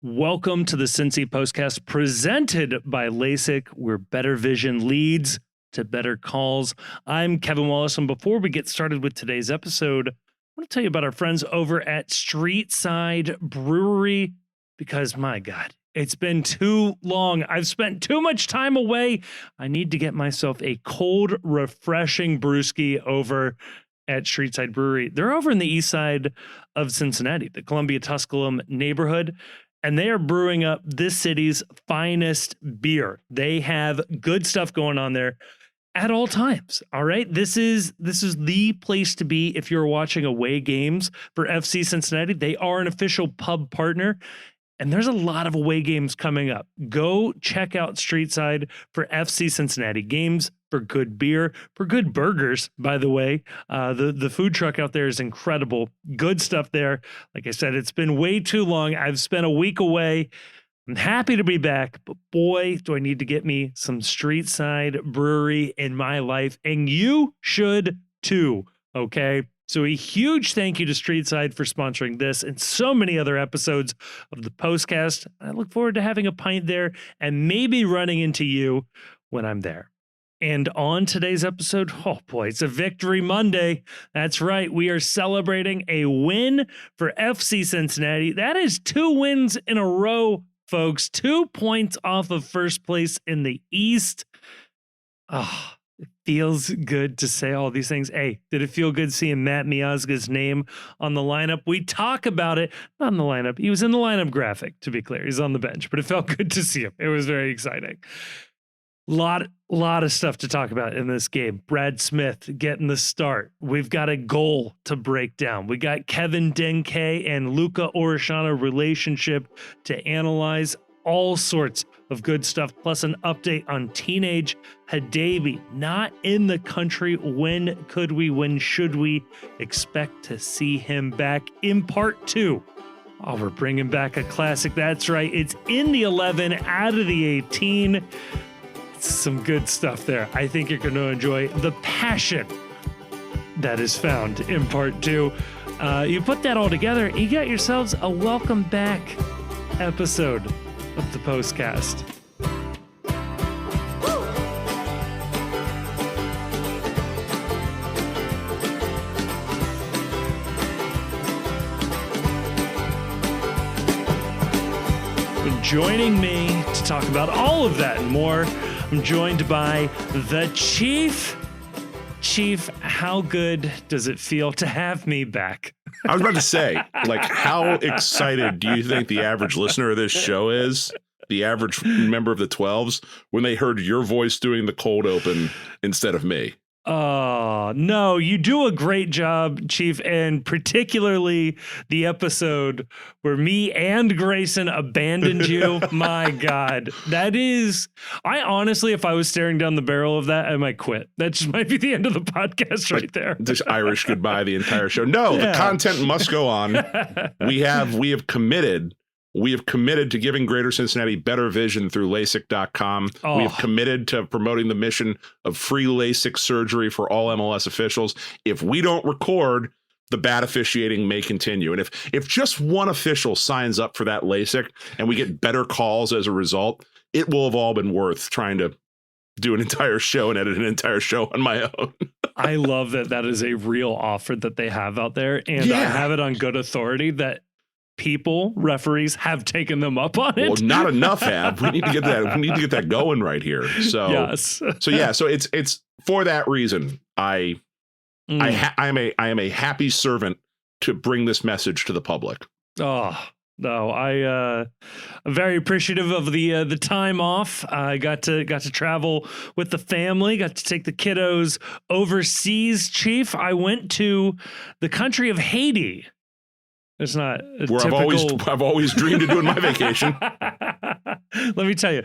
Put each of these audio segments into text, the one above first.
Welcome to the Cincy Postcast presented by LASIK, where better vision leads to better calls. I'm Kevin Wallace, and before we get started with today's episode, I want to tell you about our friends over at Streetside Brewery, because my God, it's been too long. I've spent too much time away. I need to get myself a cold, refreshing brewski over at Streetside Brewery. They're over in the east side of Cincinnati, the Columbia Tusculum neighborhood. And they are brewing up this city's finest beer. They have good stuff going on there at all times. All right. This is the place to be if you're watching away games for FC Cincinnati. They are an official pub partner. And there's a lot of away games coming up. Go check out Streetside for FC Cincinnati games, for good beer, for good burgers, by the way. The food truck out there is incredible. Good stuff there. Like I said, it's been way too long. I've spent a week away. I'm happy to be back, but boy, do I need to get me some Streetside Brewery in my life. And you should too, okay? So a huge thank you to Streetside for sponsoring this and so many other episodes of the Postcast. I look forward to having a pint there and maybe running into you when I'm there. And on today's episode, oh boy, it's a Victory Monday. That's right. We are celebrating a win for FC Cincinnati. That is 2 wins in a row, folks. 2 points off of first place in the East. Oh, it feels good to say all these things. Hey, did it feel good seeing Matt Miaz's name on the lineup? We talk about it, not in the lineup. He was in the lineup graphic, to be clear. He's on the bench, but it felt good to see him. It was very exciting. Lot of stuff to talk about in this game. Brad Smith getting the start. We've got a goal to break down. We got Kevin Denke and Luca Orishana relationship to analyze. All sorts of good stuff, plus an update on teenage Hadebe. Not in the country. When could we? When should we expect to see him back in part 2? Oh, we're bringing back a classic. That's right. It's in the 11 out of the 18. It's some good stuff there. I think you're going to enjoy the passion that is found in part 2. You put that all together, you got yourselves a welcome back episode of the Postcast. Joining me to talk about all of that and more, I'm joined by the Chief. Chief, how good does it feel to have me back? I was about to say, like, how excited do you think the average listener of this show is, the average member of the 12s, when they heard your voice doing the cold open instead of me? Oh, no, you do a great job, Chief, and particularly the episode where me and Grayson abandoned you. My God, that is, I honestly, if I was staring down the barrel of that, I might quit. That just might be the end of the podcast right there. Just Irish goodbye the entire show. No, yeah. The content must go on. We have committed. We have committed to giving Greater Cincinnati better vision through LASIK.com. Oh. We have committed to promoting the mission of free LASIK surgery for all MLS officials. If we don't record, the bad officiating may continue. And if just one official signs up for that LASIK and we get better calls as a result, it will have all been worth trying to do an entire show and edit an entire show on my own. I love that is a real offer that they have out there. And yeah. I have it on good authority that referees have taken them up on it. Well, not enough have. We need to get that. We need to get that going right here. So yes. So it's for that reason. I am a happy servant to bring this message to the public. Oh no, I'm very appreciative of the time off. I got to travel with the family. Got to take the kiddos overseas. Chief, I went to the country of Haiti. It's not where I've always dreamed of doing my vacation. Let me tell you,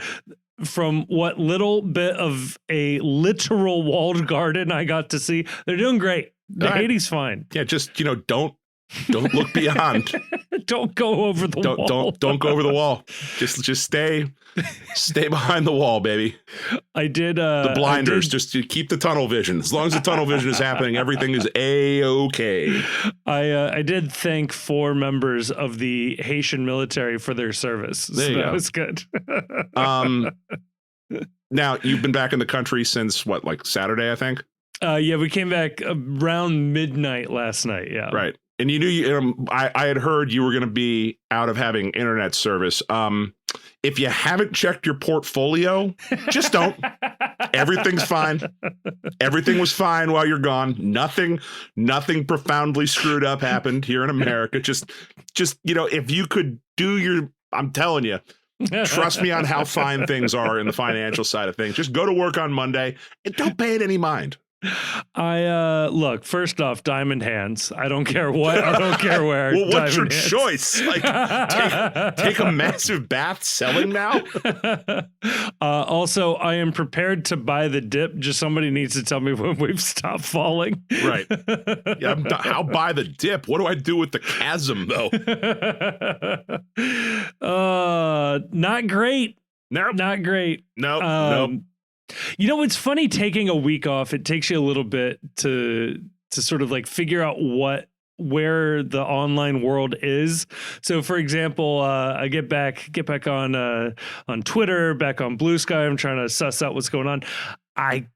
from what little bit of a literal walled garden I got to see, they're doing great. Haiti's fine. Yeah, just don't look beyond. Don't go over the wall. Don't go over the wall. Just stay behind the wall, baby. I did the blinders, just to keep the tunnel vision. As long as the tunnel vision is happening, everything is a-okay. I did thank 4 members of the Haitian military for their service. That was good. Now, you've been back in the country since what, like Saturday, I think? Yeah, we came back around midnight last night. Yeah. Right. And you knew I had heard you were going to be out of having internet service. If you haven't checked your portfolio, just don't. Everything's fine. Everything was fine while you're gone. Nothing profoundly screwed up happened here in America. Just if you could do I'm telling you, trust me on how fine things are in the financial side of things. Just go to work on Monday and don't pay it any mind. Look, first off, diamond hands. I don't care what. I don't care where. Well, what's your choice? Like, take a massive bath selling now? Also, I am prepared to buy the dip. Just somebody needs to tell me when we've stopped falling. Right. Yeah. How buy the dip? What do I do with the chasm, though? Not great. Nope. Not great. Nope. It's funny taking a week off. It takes you a little bit to sort of like figure out where the online world is. So, for example, I get back on Twitter, back on Blue Sky. I'm trying to suss out what's going on. I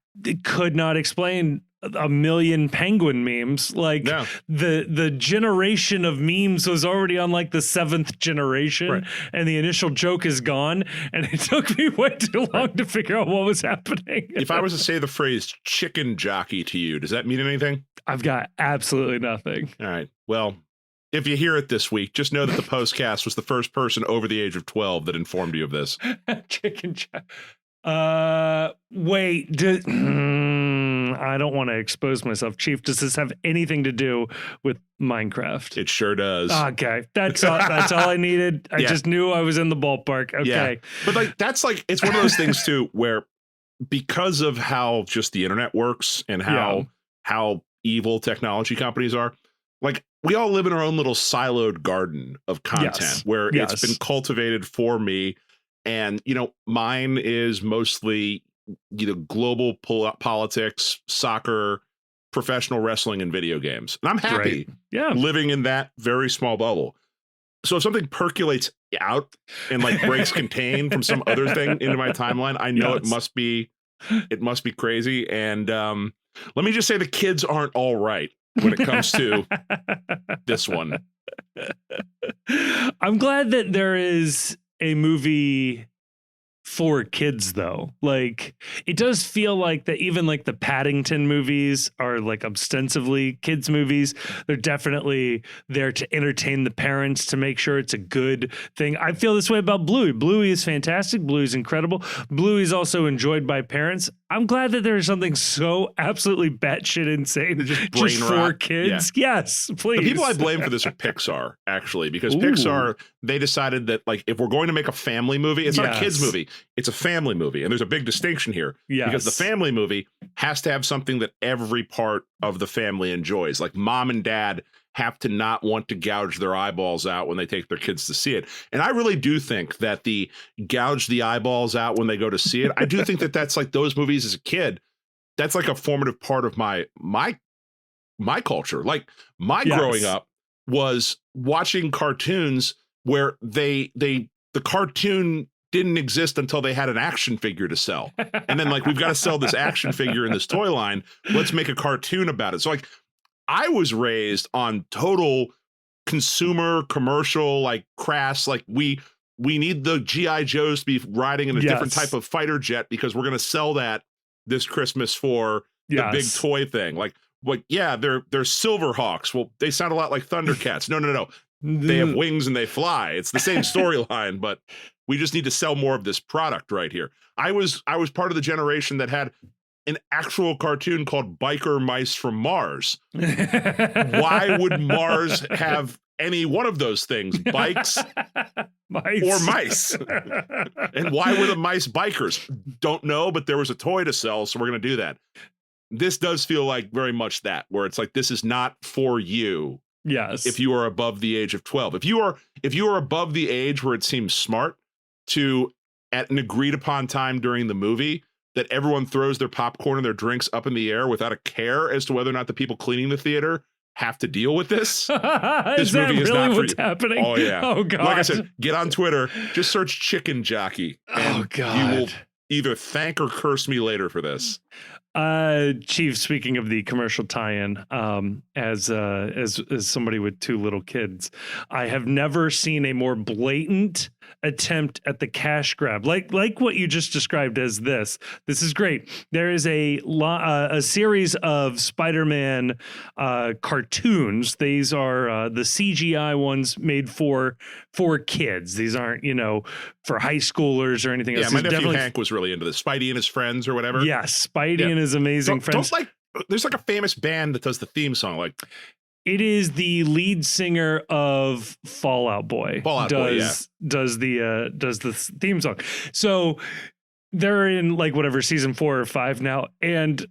could not explain a million penguin memes. Like the generation of memes was already on like the 7th generation, right, and the initial joke is gone, and it took me way too long to figure out what was happening. If I was to say the phrase chicken jockey to you, does that mean anything? I've got absolutely nothing. All right. Well, if you hear it this week, just know that the postcast was the first person over the age of 12 that informed you of this. Chicken jockey. Wait, I don't want to expose myself. Chief, does this have anything to do with Minecraft? It sure does. Okay. That's all I needed. I just knew I was in the ballpark. Okay. Yeah. But it's one of those things too, where because of how just the internet works and how evil technology companies are, like we all live in our own little siloed garden of content where it's been cultivated for me. And, mine is mostly, global politics, soccer, professional wrestling, and video games. And I'm happy living in that very small bubble. So if something percolates out and like breaks contain from some other thing into my timeline, I know it must be crazy. And let me just say the kids aren't all right when it comes to this one. I'm glad that there is a movie for kids, though. Like, it does feel like that even like the Paddington movies are like ostensibly kids movies. They're definitely there to entertain the parents, to make sure it's a good thing. I feel this way about Bluey. Bluey is fantastic. Bluey is incredible. Bluey is also enjoyed by parents. I'm glad that there is something so absolutely batshit insane just for kids. Yeah. Yes, please. The people I blame for this are Pixar, actually, because Pixar, they decided that like if we're going to make a family movie, it's not a kids movie. It's a family movie. And there's a big distinction here because the family movie has to have something that every part of the family enjoys. Like mom and dad have to not want to gouge their eyeballs out when they take their kids to see it. And I really do think that the gouge the eyeballs out when they go to see it, I do think that that's like those movies as a kid. That's like a formative part of my culture. Like my growing up was watching cartoons where the cartoon didn't exist until they had an action figure to sell. And then like, we've got to sell this action figure in this toy line. Let's make a cartoon about it. So like I was raised on total consumer commercial, like crass, like we need the G.I. Joes to be riding in a different type of fighter jet because we're going to sell that this Christmas for the big toy thing. Like, they're Silverhawks. Well, they sound a lot like Thundercats. No. They have wings and they fly. It's the same storyline, but we just need to sell more of this product right here. I was part of the generation that had an actual cartoon called Biker Mice from Mars. Why would Mars have any one of those things? Bikes or mice? And why were the mice bikers? Don't know, but there was a toy to sell, so we're going to do that. This does feel like very much that, where it's like, this is not for you. Yes. If you are above the age of 12. If you are above the age where it seems smart to, at an agreed upon time during the movie, that everyone throws their popcorn and their drinks up in the air without a care as to whether or not the people cleaning the theater have to deal with this. This movie is really not what's happening? Oh yeah. Oh god. Like I said, get on Twitter, just search chicken jockey. And oh god. You will either thank or curse me later for this. Chief, speaking of the commercial tie-in, as somebody with two little kids, I have never seen a more blatant attempt at the cash grab, like what you just described as this. This is great. There is a series of Spider-Man cartoons. These are the CGI ones made for kids. These aren't, for high schoolers or anything else. Yeah, my nephew Hank was really into this. Spidey and his friends or whatever. Yes, Spidey and his amazing friends. There's like a famous band that does the theme song. Like, it is the lead singer of Fall Out Boy. Does the theme song. So they're in whatever season 4 or 5 now, and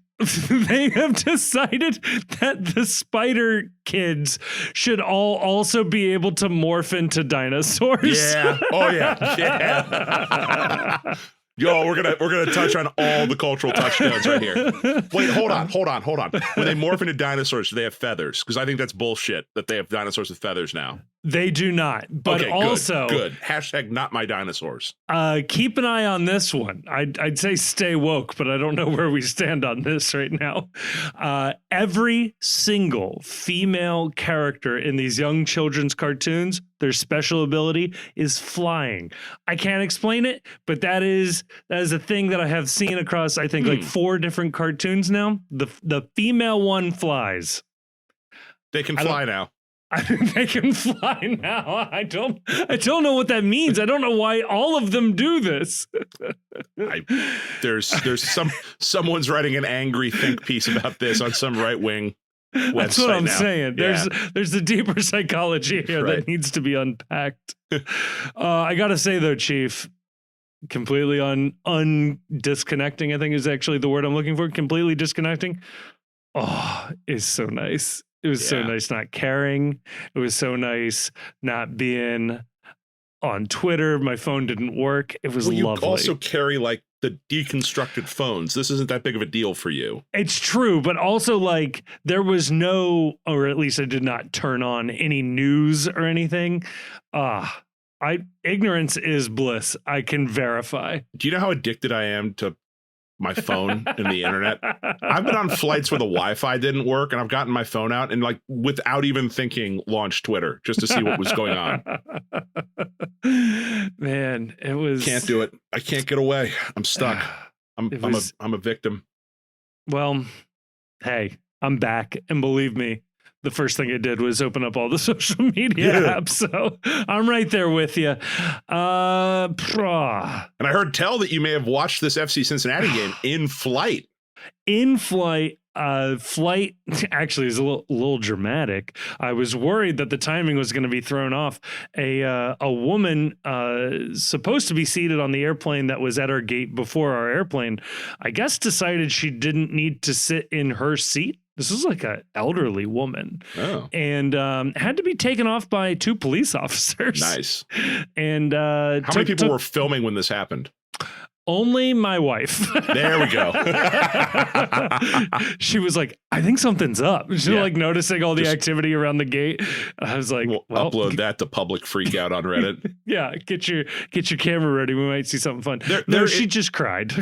they have decided that the Spider Kids should all also be able to morph into dinosaurs. Yeah. Oh yeah. Yeah. Yo, we're gonna touch on all the cultural touchdowns right here. Wait, hold on. When they morph into dinosaurs, do they have feathers? Because I think that's bullshit that they have dinosaurs with feathers now. They do not. But okay, also good. Hashtag not my dinosaurs. Keep an eye on this one. I'd say stay woke, but I don't know where we stand on this right now. Every single female character in these young children's cartoons, their special ability is flying. I can't explain it, but that is a thing that I have seen across, I think, 4 different cartoons now. The female one flies. They can fly now. They can fly now. I don't know what that means. I don't know why all of them do this. There's someone's writing an angry think piece about this on some right wing website. That's what I'm saying. Yeah. There's a deeper psychology here that needs to be unpacked. I gotta say though, Chief, completely undisconnecting, I think is actually the word I'm looking for. Completely disconnecting. Oh, is so nice. It was so nice not caring. It was so nice not being on Twitter. My phone didn't work. It was lovely. You also carry the deconstructed phones. This isn't that big of a deal for you. It's true, but also there was no, or at least I did not turn on any news or anything. Ignorance is bliss. I can verify. Do you know how addicted I am to my phone and the internet? I've been on flights where the Wi-Fi didn't work, and I've gotten my phone out and without even thinking, launched Twitter just to see what was going on. Man, it was. Can't do it. I can't get away. I'm stuck. I'm a victim. Well, hey, I'm back, and believe me, the first thing I did was open up all the social media apps. So I'm right there with you. And I heard tell that you may have watched this FC Cincinnati game in flight. In flight. Flight actually is a little dramatic. I was worried that the timing was going to be thrown off. A woman supposed to be seated on the airplane that was at our gate before our airplane, I guess decided she didn't need to sit in her seat. This was an elderly woman, and had to be taken off by 2 police officers. Nice. And how many people were filming when this happened? Only my wife. There we go. She was like, I think something's up. She's noticing all the activity around the gate. I was like, well, upload that to public freak out on Reddit. Yeah, get your camera ready. We might see something fun. She just cried.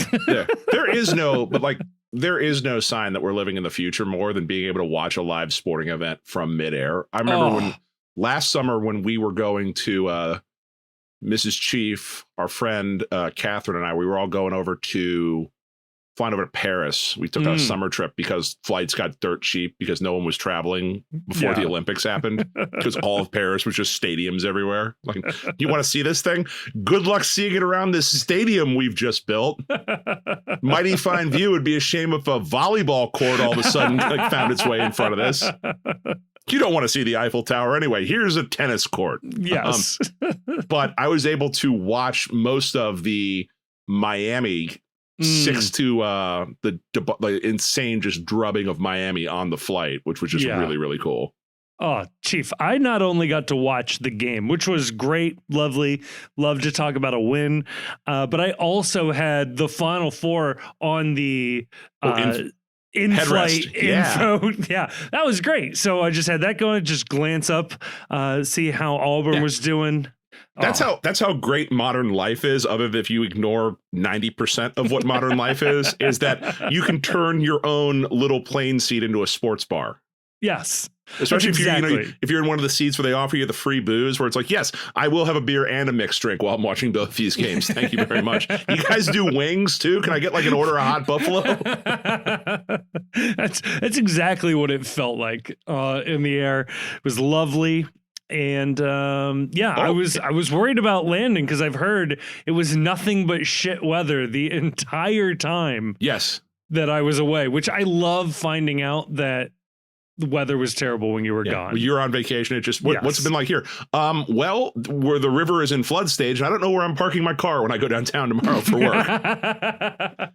There is no sign that we're living in the future more than being able to watch a live sporting event from midair. I remember when last summer when we were going to Mrs. Chief, our friend Catherine and I, we were all flying over to Paris. We took a summer trip because flights got dirt cheap because no one was traveling before the Olympics happened, because all of Paris was just stadiums everywhere. You want to see this thing? Good luck seeing it around this stadium we've just built. Mighty fine view. It'd be a shame if a volleyball court all of a sudden found its way in front of this. You don't want to see the Eiffel Tower anyway. Here's a tennis court. Yes. But I was able to watch most of the Miami 6-2 the insane just drubbing of Miami on the flight, which was just really, really cool. Oh, Chief, I not only got to watch the game, which was great, lovely, love to talk about a win, but I also had the Final Four on the in-flight info. Yeah, that was great. So I just had that going, just glance up, see how Auburn was doing. That's how great modern life is, other than if you ignore 90% of what modern life is that you can turn your own little plane seat into a sports bar. Yes. Especially if you're in one of the seats where they offer you the free booze, where it's like, yes, I will have a beer and a mixed drink while I'm watching both these games. Thank you very much. You guys do wings too? Can I get like an order of hot buffalo? That's exactly what it felt like in the air. It was lovely. And I was worried about landing because I've heard it was nothing but shit weather the entire time. Yes. That I was away, which I love finding out that the weather was terrible when you were gone. Well, you're on vacation. It just what's it been like here? Well, where the river is in flood stage, and I don't know where I'm parking my car when I go downtown tomorrow for work. I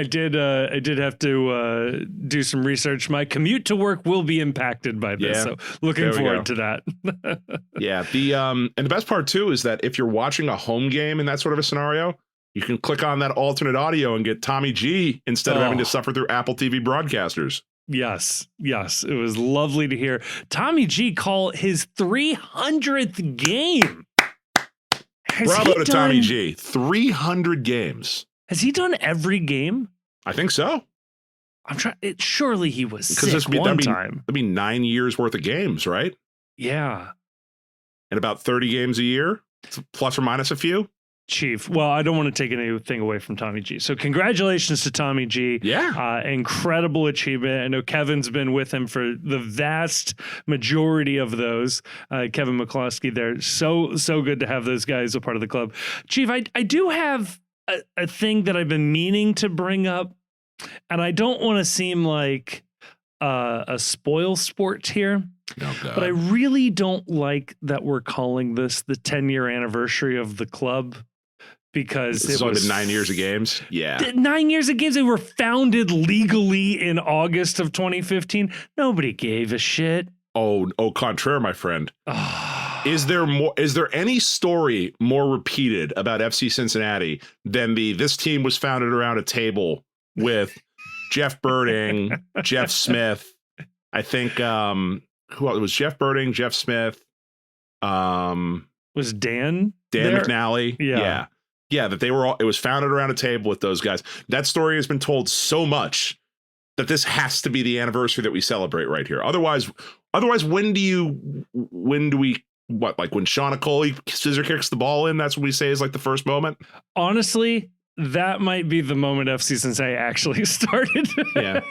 did have to do some research. My commute to work will be impacted by this, so looking forward to that. Yeah, and the best part too is that if you're watching a home game in that sort of a scenario, you can click on that alternate audio and get Tommy G instead of having to suffer through Apple TV broadcasters. Yes. It was lovely to hear Tommy G call his 300th game. Bravo to Tommy G. 300 games. Has he done every game? I think so. I'm trying. Surely he was sick one time. That'd be 9 years worth of games, right? Yeah. And about 30 games a year, plus or minus a few. Chief. Well, I don't want to take anything away from Tommy G. So congratulations to Tommy G. Yeah. Incredible achievement. I know Kevin's been with him for the vast majority of those. Kevin McCloskey there. So good to have those guys a part of the club. Chief, I do have a thing that I've been meaning to bring up, and I don't want to seem like a spoil sport here. Oh, God. But I really don't like that we're calling this the 10-year anniversary of the club. Because it's only been 9 years of games. Yeah. 9 years of games. They were founded legally in August of 2015. Nobody gave a shit. Oh, contraire, my friend. Is there any story more repeated about FC Cincinnati than this team was founded around a table with Jeff Birding, Jeff Smith, I think who else? It was Jeff Birding, Jeff Smith, was Dan there? McNally. Yeah, that they were all, it was founded around a table with those guys. That story has been told so much that this has to be the anniversary that we celebrate right here. Otherwise, when do we, like when Sean Okoli scissor kicks the ball in, that's what we say is like the first moment? Honestly, that might be the moment FC Cincinnati actually started. Yeah.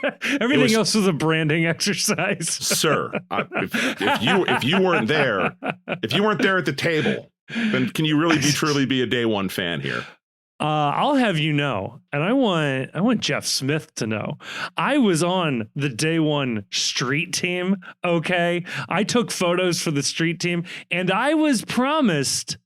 Everything else was a branding exercise. Sir, if you weren't there at the table, then can you really truly be a day one fan here? I'll have you know, and I want Jeff Smith to know, I was on the day one street team. Okay, I took photos for the street team, and I was promised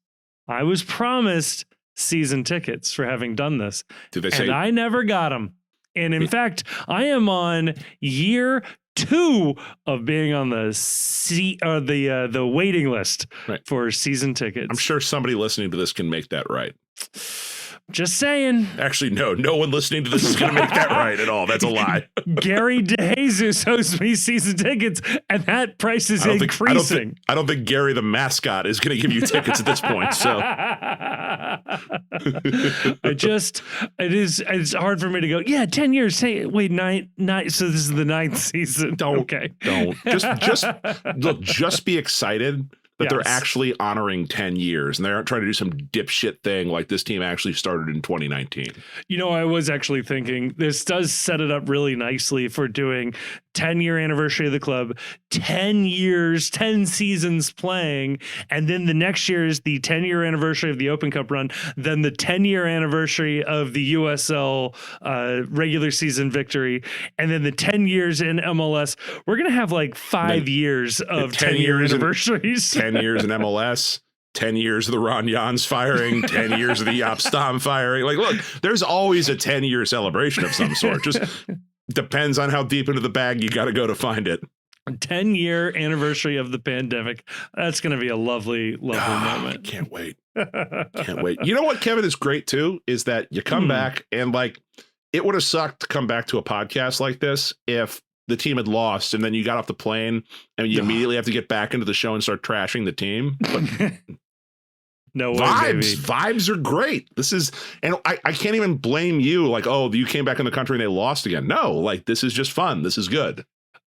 season tickets for having done this. Did they say? And I never got them. And in fact, I am on year 2 of being on the waiting list for season tickets. I'm sure somebody listening to this can make that right. Just saying. Actually, no one listening to this is going to make that right at all. That's a lie. Gary DeJesus owes me season tickets, and that price is increasing. I don't think Gary the mascot is going to give you tickets at this point. So it's hard for me to go, 10 years. Say, wait, nine. So this is the 9th season. Don't just be excited that they're actually honoring 10 years and they aren't trying to do some dipshit thing like this team actually started in 2019. You know, I was actually thinking this does set it up really nicely for doing 10-year anniversary of the club, 10 years, 10 seasons playing, and then the next year is the 10-year anniversary of the Open Cup run, then the 10-year anniversary of the USL regular season victory, and then the 10 years in MLS. We're going to have like 5 years of 10-year anniversaries. 10 years in MLS. 10 years of the Ron Jans firing, 10 years of the Jaap Stam firing. Like, look, there's always a 10-year celebration of some sort. Just depends on how deep into the bag you got to go to find it. 10-year anniversary of the pandemic. That's going to be a lovely moment. I can't wait. Can't wait. You know what, Kevin, is great too, is that you come back and like, it would have sucked to come back to a podcast like this if the team had lost and then you got off the plane and you immediately have to get back into the show and start trashing the team. But no way, vibes are great. This is, and I can't even blame you. Like, oh, you came back in the country and they lost again. No, like, this is just fun. This is good.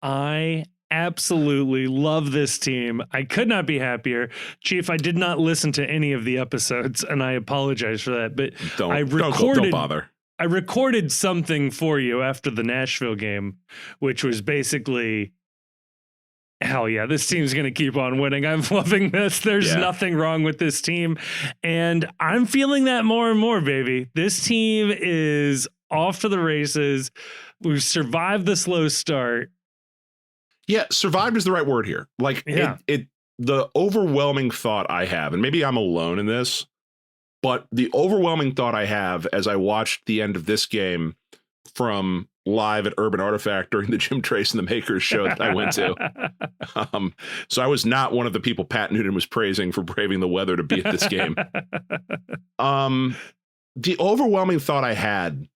I absolutely love this team. I could not be happier. Chief, I did not listen to any of the episodes and I apologize for that, but don't bother. I recorded something for you after the Nashville game, which was basically, hell yeah, this team's going to keep on winning. I'm loving this. There's nothing wrong with this team. And I'm feeling that more and more, baby. This team is off to the races. We've survived the slow start. Yeah, survived is the right word here. Like, the overwhelming thought I have, and maybe I'm alone in this, but the overwhelming thought I have as I watched the end of this game from live at Urban Artifact during the Jim Trace and the Makers show that I went to. So I was not one of the people Pat Noonan was praising for braving the weather to be at this game. The overwhelming thought I had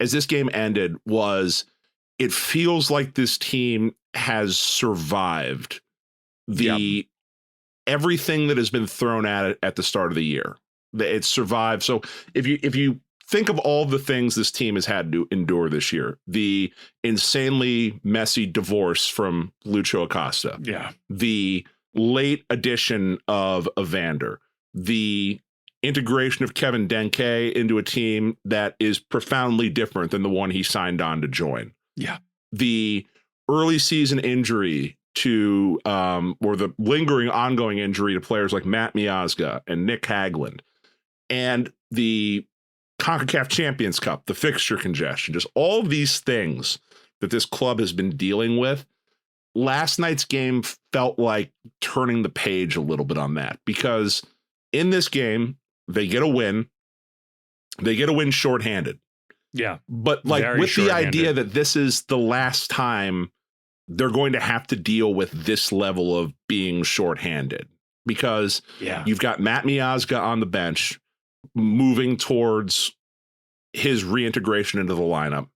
as this game ended was, it feels like this team has survived everything that has been thrown at it at the start of the year. It's survived. So if you think of all the things this team has had to endure this year, the insanely messy divorce from Lucho Acosta, the late addition of Evander, the integration of Kevin Denke into a team that is profoundly different than the one he signed on to join. The early season injury to or the lingering ongoing injury to players like Matt Miazga and Nick Hagland, and the CONCACAF Champions Cup, the fixture congestion, just all of these things that this club has been dealing with. Last night's game felt like turning the page a little bit on that, because in this game, they get a win. They get a win shorthanded. Yeah. But like, with the idea that this is the last time they're going to have to deal with this level of being shorthanded, because you've got Matt Miazga on the bench moving towards his reintegration into the lineup.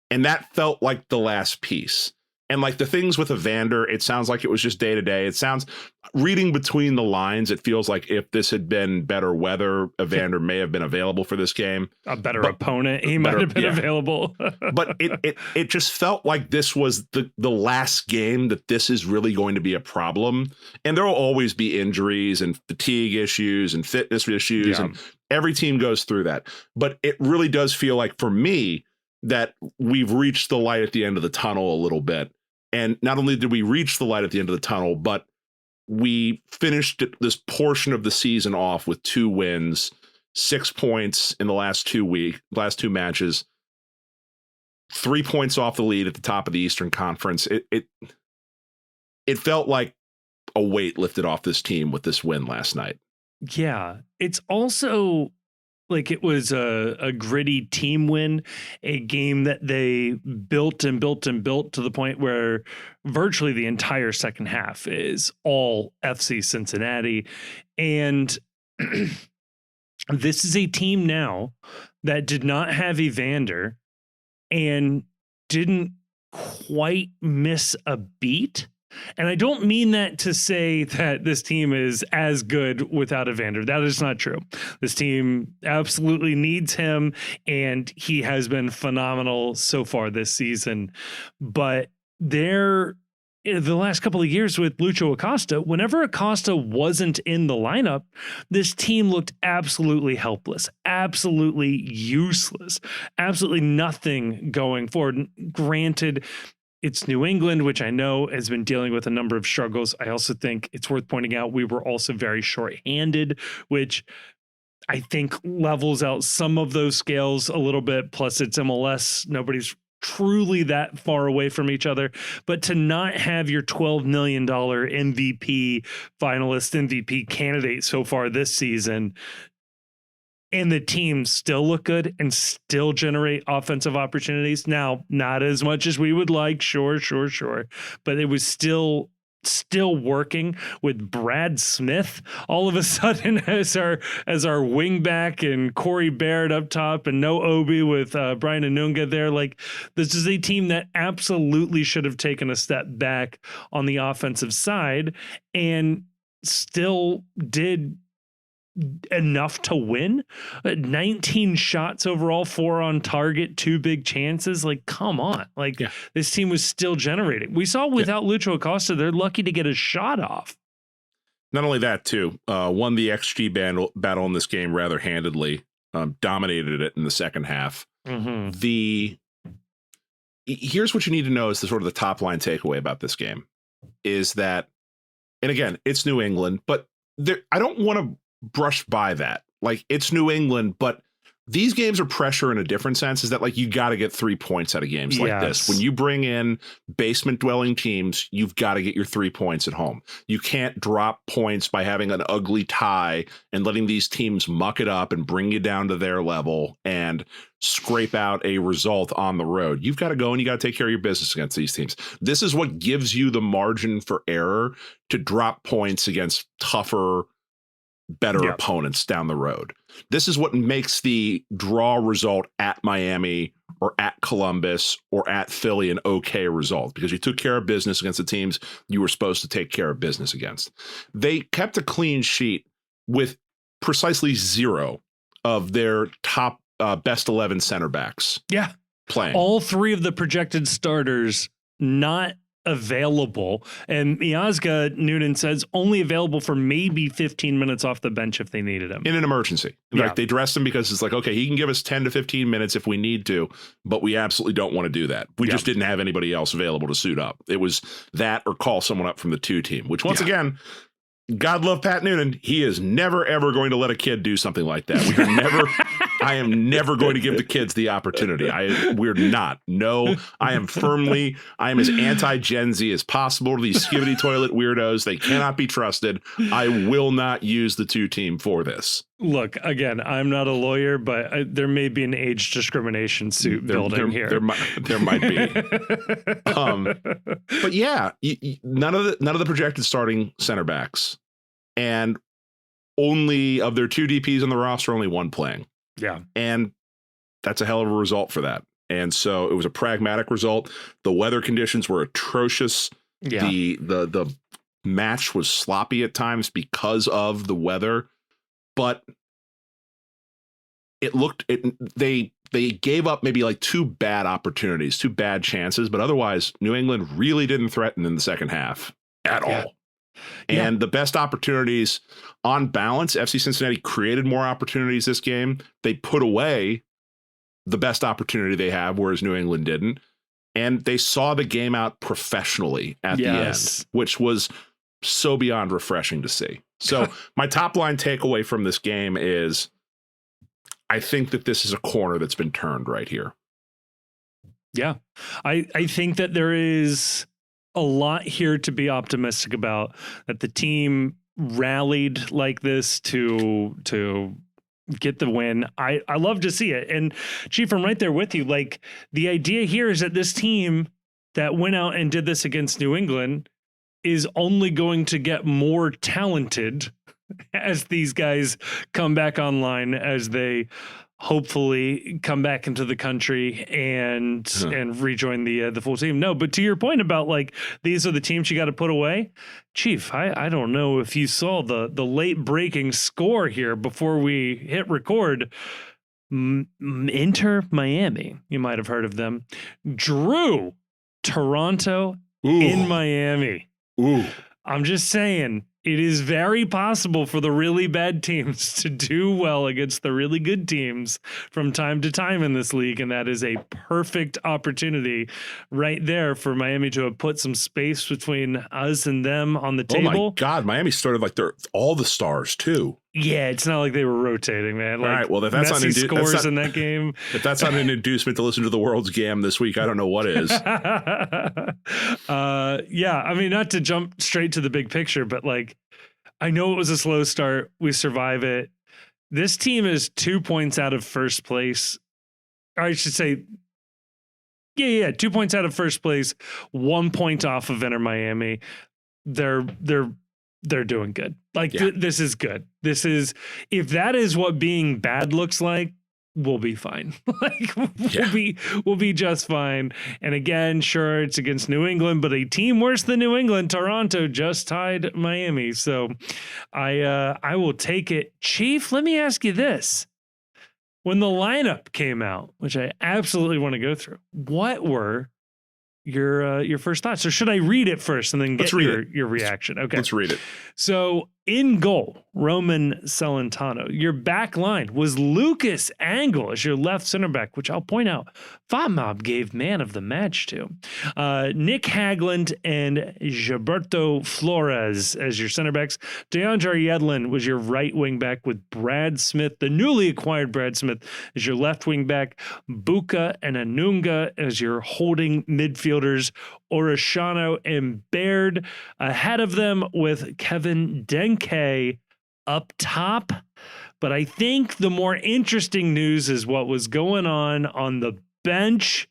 And that felt like the last piece. And like the things with Evander, it sounds like it was just day to day. It sounds, reading between the lines, it feels like if this had been better weather, Evander may have been available for this game. A better opponent, he might have been available. But it just felt like this was the last game that this is really going to be a problem. And there will always be injuries and fatigue issues and fitness issues, and every team goes through that. But it really does feel like, for me, that we've reached the light at the end of the tunnel a little bit. And not only did we reach the light at the end of the tunnel, but we finished this portion of the season off with 2 wins, 6 points in the last 2 matches, 3 points off the lead at the top of the Eastern Conference. It felt like a weight lifted off this team with this win last night. Yeah, it's also like it was a gritty team win, a game that they built and built and built to the point where virtually the entire second half is all FC Cincinnati. And this is a team now that did not have Evander and didn't quite miss a beat. And I don't mean that to say that this team is as good without Evander. That is not true. This team absolutely needs him, and he has been phenomenal so far this season. But the last couple of years with Lucho Acosta, whenever Acosta wasn't in the lineup, this team looked absolutely helpless, absolutely useless, absolutely nothing going forward. Granted, it's New England, which I know has been dealing with a number of struggles. I also think it's worth pointing out we were also very short-handed, which I think levels out some of those scales a little bit. Plus, it's MLS. Nobody's truly that far away from each other. But to not have your $12 million MVP finalist, MVP candidate so far this season, and the team still look good and still generate offensive opportunities. Now, not as much as we would like, sure, but it was still working with Brad Smith all of a sudden as our wingback, and Corey Baird up top, and no Obi with Brian Anunga there. Like, this is a team that absolutely should have taken a step back on the offensive side and still did enough to win. 19 shots overall, 4 on target, 2 big chances. Like, come on. Like, this team was still generating. We saw without Lucho Acosta, they're lucky to get a shot off. Not only that, too, won the XG battle in this game rather handedly, dominated it in the second half. Mm-hmm. Here's what you need to know is the sort of the top line takeaway about this game is that, and again, it's New England, but I don't want to brush by that. Like, it's New England, but these games are pressure in a different sense, is that, like, you got to get 3 points out of games like this. When you bring in basement dwelling teams, you've got to get your 3 points at home. You can't drop points by having an ugly tie and letting these teams muck it up and bring you down to their level and scrape out a result on the road. You've got to go and you got to take care of your business against these teams. This is what gives you the margin for error to drop points against tougher, better opponents down the road. This is what makes the draw result at Miami or at Columbus or at Philly an okay result, because you took care of business against the teams you were supposed to take care of business against. They kept a clean sheet with precisely 0 of their top best 11 center backs. Playing. All 3 of the projected starters not available, and Miazga, Noonan says, only available for maybe 15 minutes off the bench if they needed him in an emergency. Like, they dressed him because it's like, okay, he can give us 10 to 15 minutes if we need to, but we absolutely don't want to do that. We just didn't have anybody else available to suit up. It was that or call someone up from the 2 team, which once again, God love Pat Noonan. He is never, ever going to let a kid do something like that. We are never, I am never going to give the kids the opportunity. We're not. No, I am as anti-Gen Z as possible to these skivvy toilet weirdos. They cannot be trusted. I will not use the 2 team for this. Look, again, I'm not a lawyer, but there may be an age discrimination suit building here. There might be. But yeah, none of the projected starting center backs, and only of their 2 DPs on the roster, only 1 playing. And that's a hell of a result for that. And so it was a pragmatic result. The weather conditions were atrocious. The match was sloppy at times because of the weather. But they gave up maybe like 2 bad opportunities, 2 bad chances, but otherwise New England really didn't threaten in the second half at all. And the best opportunities on balance, FC Cincinnati created more opportunities this game. They put away the best opportunity they have, whereas New England didn't. And they saw the game out professionally at the end, which was so beyond refreshing to see. So my top line takeaway from this game is I think that this is a corner that's been turned right here. Yeah, I think that there is a lot here to be optimistic about, that the team rallied like this to get the win. I love to see it. And Chief, I'm right there with you. Like, the idea here is that this team that went out and did this against New England is only going to get more talented as these guys come back online, as they hopefully come back into the country and rejoin the full team. No, but to your point about, like, these are the teams you got to put away, Chief, I don't know if you saw the late breaking score here before we hit record. Inter Miami, you might have heard of them, drew Toronto in Miami. I'm just saying, it is very possible for the really bad teams to do well against the really good teams from time to time in this league. And that is a perfect opportunity right there for Miami to have put some space between us and them on the table. Oh my God, Miami started like they're all the stars too. Yeah, it's not like they were rotating, man. Like, all right, well, if that's Messi scores in that game. If that's not an inducement to listen to the World's Gam this week, I don't know what is. Yeah, I mean, not to jump straight to the big picture, but like, I know it was a slow start. We survive it. This team is 2 points out of first place. Or I should say, 2 points out of first place, 1 point off of Inter Miami. They're doing good. Like this is good. This is, if that is what being bad looks like, we'll be fine. Like we'll be just fine. And again, sure, it's against New England, but a team worse than New England, Toronto, just tied Miami. So I will take it. Chief, let me ask you this. When the lineup came out, which I absolutely want to go through, what were your first thoughts? Or should I read it first and then get your reaction? Okay. Let's read it. So in goal, Roman Celentano. Your back line was Lucas Angle as your left center back, which I'll point out, FODMOB gave man of the match to. Nick Hagland and Gilberto Flores as your center backs. DeAndre Yedlin was your right wing back with Brad Smith, the newly acquired Brad Smith, as your left wing back. Buka and Anunga as your holding midfielders. Orishano and Baird ahead of them with Kevin Denke up top. But I think the more interesting news is what was going on the bench.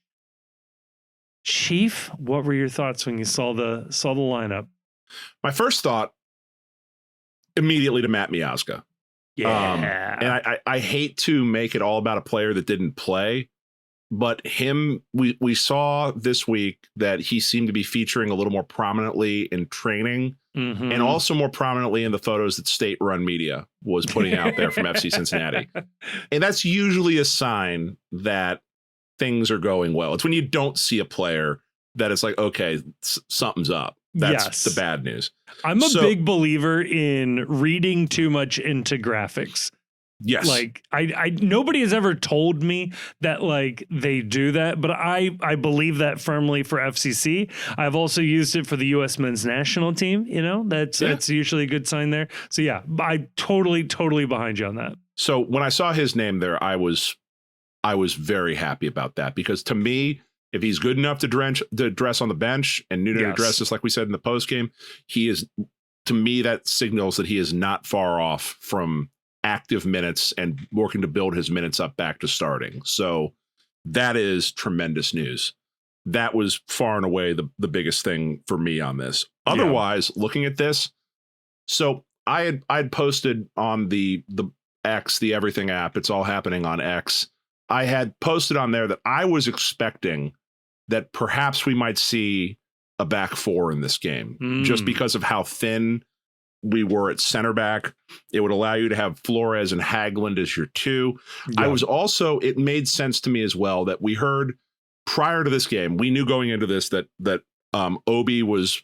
Chief, what were your thoughts when you saw the lineup? My first thought immediately to Matt Miazga. Yeah. And I hate to make it all about a player that didn't play, but we saw this week that he seemed to be featuring a little more prominently in training, and also more prominently in the photos that State Run Media was putting out there from FC Cincinnati. And that's usually a sign that things are going well. It's when you don't see a player that it's like, okay, something's up. That's the bad news. I'm a big believer in reading too much into graphics. Yes. Like I nobody has ever told me that like they do that, but I believe that firmly for FCC. I've also used it for the US men's national team. You know, that's usually a good sign there. So yeah, I totally behind you on that. So when I saw his name there, I was very happy about that, because to me, if he's good enough to dress on the bench and Nuno to dress us, like we said in the post game, he is, to me, that signals that he is not far off from active minutes and working to build his minutes up back to starting. So that is tremendous news. That was far and away the biggest thing for me on this. Otherwise, looking at this, so I'd posted on the X, the Everything app. It's all happening on X. I had posted on there that I was expecting that perhaps we might see a back four in this game, just because of how thin we were at center back. It would allow you to have Flores and Hagland as your two. I was also, it made sense to me as well that we heard prior to this game, we knew going into this that Obi was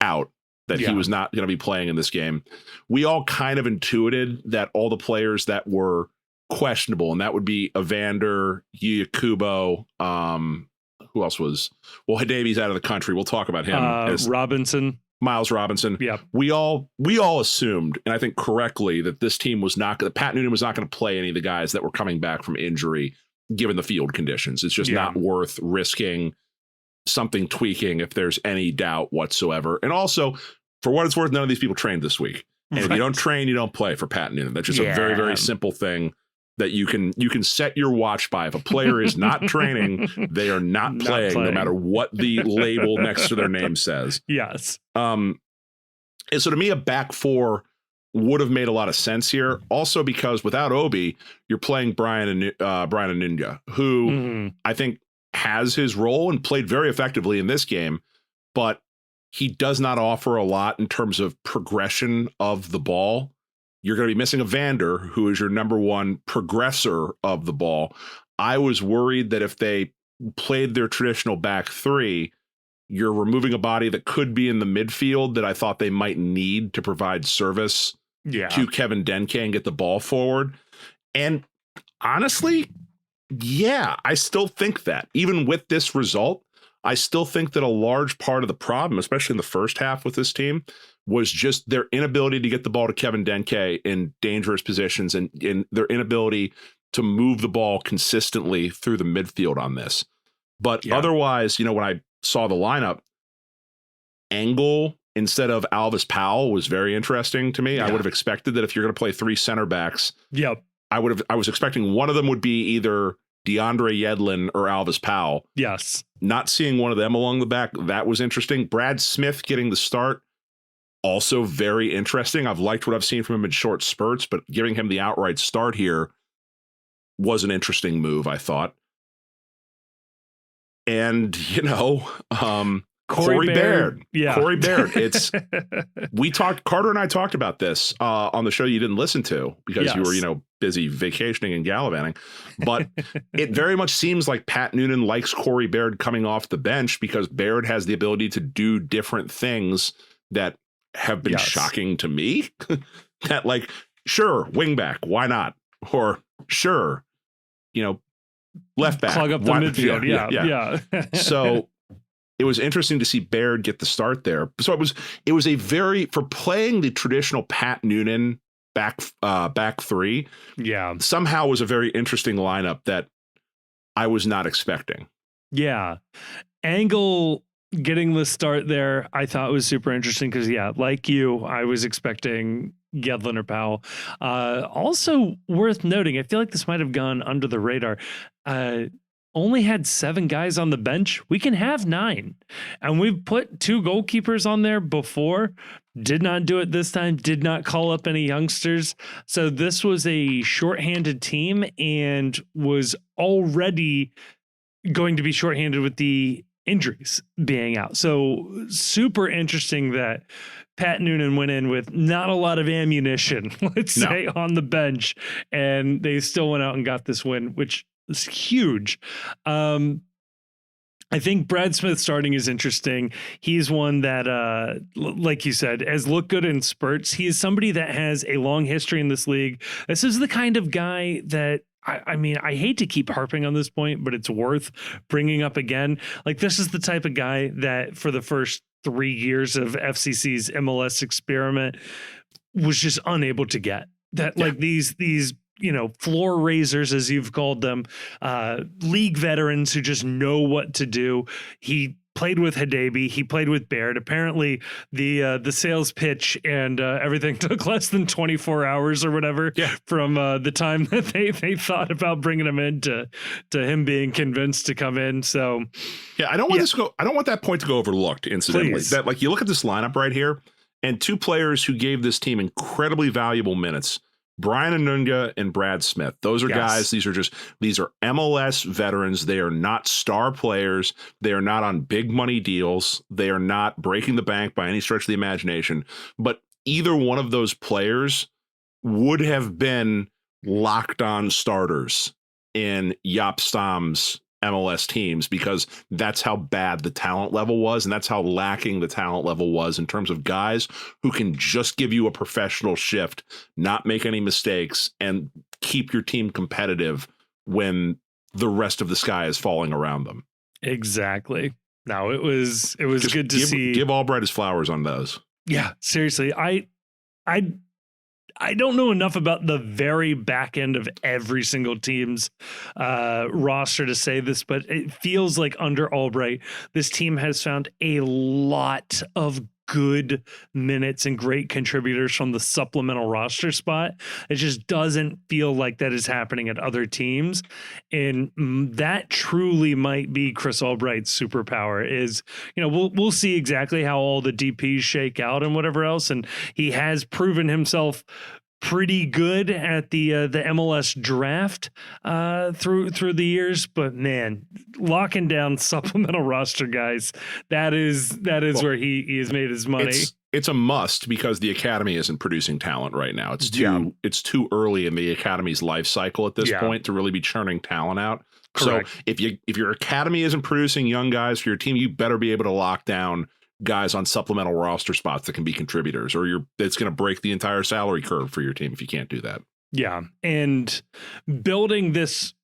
out, that he was not going to be playing in this game. We all kind of intuited that all the players that were questionable, and that would be Evander, Kubo, who else was, well, Hidabi's out of the country. We'll talk about him. Miles Robinson. Yeah. We all assumed, and I think correctly, that this team was not, that Pat Noonan was not going to play any of the guys that were coming back from injury, given the field conditions. It's just not worth risking something tweaking if there's any doubt whatsoever. And also, for what it's worth, none of these people trained this week. And if you don't train, you don't play for Pat Noonan. That's just a very, very simple thing that you can set your watch by. If a player is not training, they are not playing, no matter what the label next to their name says. Yes. And so to me, a back four would have made a lot of sense here. Also because without Obi, you're playing Brian Anunga, who I think has his role and played very effectively in this game, but he does not offer a lot in terms of progression of the ball. You're going to be missing Evander, who is your number one progressor of the ball. I was worried that if they played their traditional back three, you're removing a body that could be in the midfield that I thought they might need to provide service to Kevin Denke and get the ball forward. And honestly, I still think that even with this result, I still think that a large part of the problem, especially in the first half with this team, was just their inability to get the ball to Kevin Denke in dangerous positions and in their inability to move the ball consistently through the midfield on this. But otherwise, when I saw the lineup, Angle instead of Alvis Powell was very interesting to me. I would have expected that if you're going to play three center backs, I was expecting one of them would be either DeAndre Yedlin or Alvis Powell. Yes. Not seeing one of them along the back, that was interesting. Brad Smith getting the start, also very interesting. I've liked what I've seen from him in short spurts, but giving him the outright start here was an interesting move, I thought. And, Corey Baird. Yeah. Corey Baird. Carter and I talked about this on the show you didn't listen to because you were, busy vacationing and gallivanting. But it very much seems like Pat Noonan likes Corey Baird coming off the bench because Baird has the ability to do different things that have been shocking to me. That sure, wingback, why not? Or sure, left back. Clog up the midfield. Yeah. So it was interesting to see Baird get the start there. So it was a very, for playing the traditional Pat Noonan back three. Yeah. Somehow was a very interesting lineup that I was not expecting. Yeah. Angle getting the start there, I thought was super interesting because, like you, I was expecting Yedlin or Powell. Also worth noting, I feel like this might have gone under the radar. Only had 7 guys on the bench. We can have 9. And we've put 2 goalkeepers on there before. Did not do it this time. Did not call up any youngsters. So this was a shorthanded team and was already going to be shorthanded with the injuries being out. So super interesting that Pat Noonan went in with not a lot of ammunition, let's say, on the bench, and they still went out and got this win, which is huge. I think Brad Smith starting is interesting. He's one that, like you said, has looked good in spurts. He is somebody that has a long history in this league. This is the kind of guy that, I mean, I hate to keep harping on this point, but it's worth bringing up again. This is the type of guy that for the first 3 years of FCC's MLS experiment was just unable to get that. These floor raisers, as you've called them, league veterans who just know what to do. He played with Hadebe. He played with Baird. Apparently, the sales pitch and everything took less than 24 hours or whatever from the time that they thought about bringing him in to him being convinced to come in. So, I don't want I don't want that point to go overlooked. Incidentally, Please. That you look at this lineup right here, and 2 players who gave this team incredibly valuable minutes. Brian Anunga and Brad Smith. Those are guys. These are MLS veterans. They are not star players. They are not on big money deals. They are not breaking the bank by any stretch of the imagination. But either one of those players would have been locked on starters in Jaap Stam's MLS teams because that's how bad the talent level was, and that's how lacking the talent level was in terms of guys who can just give you a professional shift, not make any mistakes, and keep your team competitive when the rest of the sky is falling around them. Exactly. No, it was just good to see. Give Albright his flowers on those. Yeah, seriously. I don't know enough about the very back end of every single team's roster to say this, but it feels like under Albright, this team has found a lot of good minutes and great contributors from the supplemental roster spot. It just doesn't feel like that is happening at other teams. And that truly might be Chris Albright's superpower is, we'll see exactly how all the DPs shake out and whatever else. And he has proven himself pretty good at the MLS draft through the years, but man, locking down supplemental roster guys, that is where he has made his money. It's a must because the academy isn't producing talent right now. It's too early in the academy's life cycle at this point to really be churning talent out. Correct. So if your academy isn't producing young guys for your team, you better be able to lock down guys on supplemental roster spots that can be contributors, or it's going to break the entire salary curve for your team if you can't do that. Yeah. And building this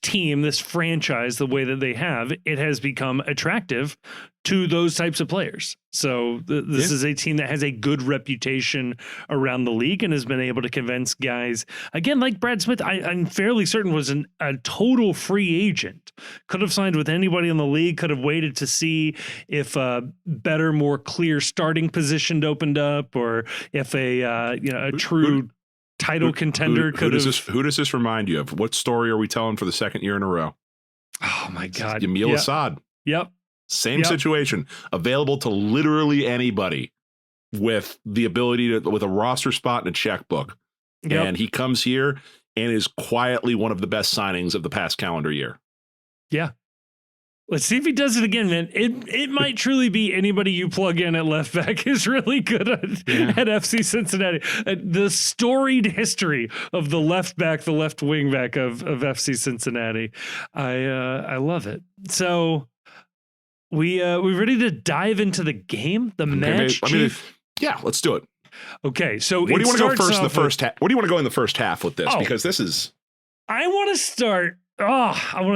team, this franchise, the way that they have, it has become attractive to those types of players. So this is a team that has a good reputation around the league and has been able to convince guys, again, like Brad Smith, I'm fairly certain was a total free agent. Could have signed with anybody in the league, could have waited to see if a better, more clear starting position opened up, or if a true title contender could have. Who does this remind you of? What story are we telling for the second year in a row? Oh my God. Yamil Assad. Yep. Same situation. Available to literally anybody with the ability to, with a roster spot and a checkbook. Yep. And he comes here and is quietly one of the best signings of the past calendar year. Yeah. Let's see if he does it again, man. It might truly be anybody you plug in at left back is really good at FC Cincinnati. The storied history of the left back, the left wing back of FC Cincinnati. I love it. So we ready to dive into the game, the match, Chief? Yeah, let's do it. Okay, so where do you want to go first in the first half? Where do you want to go in the first half with this? Because this is. I want to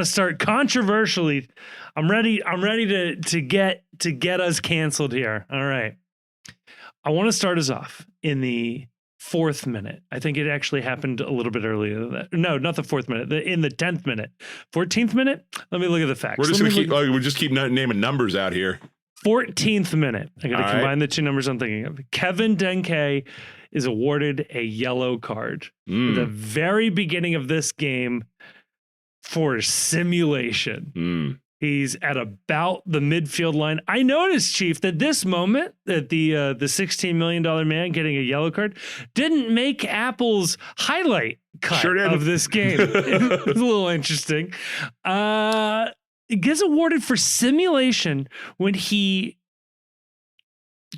start controversially. I'm ready to get us canceled here. All right. I want to start us off in the 4th minute. I think it actually happened a little bit earlier than that. No, not the 4th minute. In the 10th minute. 14th minute? Let me look at the facts. We're just going to keep naming numbers out here. 14th minute. I got to combine the two numbers I'm thinking of. Kevin Denke is awarded a yellow card at the very beginning of this game for simulation. He's at about the midfield line. I noticed, Chief, that this moment that the $16 million man getting a yellow card didn't make Apple's highlight cut of this game. It was a little interesting. It gets awarded for simulation when he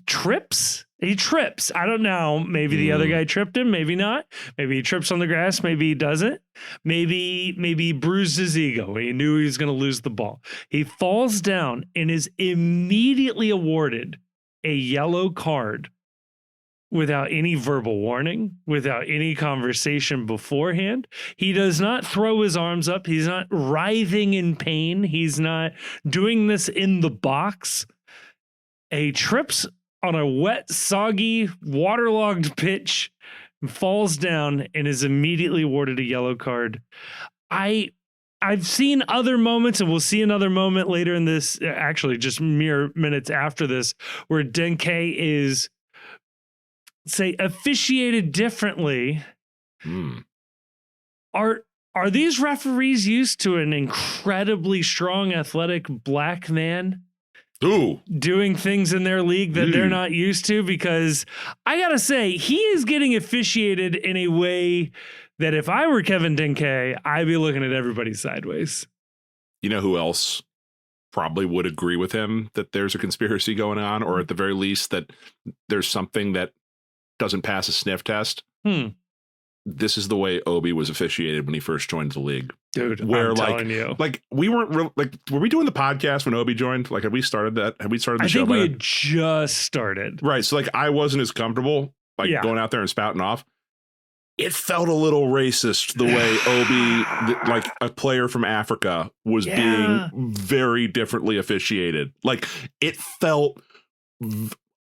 trips. He trips. I don't know. Maybe the other guy tripped him. Maybe not. Maybe he trips on the grass. Maybe he doesn't. Maybe he bruised his ego. He knew he was going to lose the ball. He falls down and is immediately awarded a yellow card without any verbal warning, without any conversation beforehand. He does not throw his arms up. He's not writhing in pain. He's not doing this in the box. He trips on a wet, soggy, waterlogged pitch, falls down, and is immediately awarded a yellow card. I've seen other moments, and we'll see another moment later in this, actually just mere minutes after this, where Denke is, say, officiated differently. Are these referees used to an incredibly strong, athletic black man doing things in their league that they're not used to? Because I gotta say, he is getting officiated in a way that if I were Kevin Denke, I'd be looking at everybody sideways. You know who else probably would agree with him that there's a conspiracy going on, or at the very least that there's something that doesn't pass a sniff test? This is the way Obi was officiated when he first joined the league. Dude, where I'm telling you. Like we weren't were we doing the podcast when Obi joined? Like, had we started that? Had we started the show? I think we had just started. Right. So like I wasn't as comfortable going out there and spouting off. It felt a little racist the way Obi, like a player from Africa, was being very differently officiated. Like it felt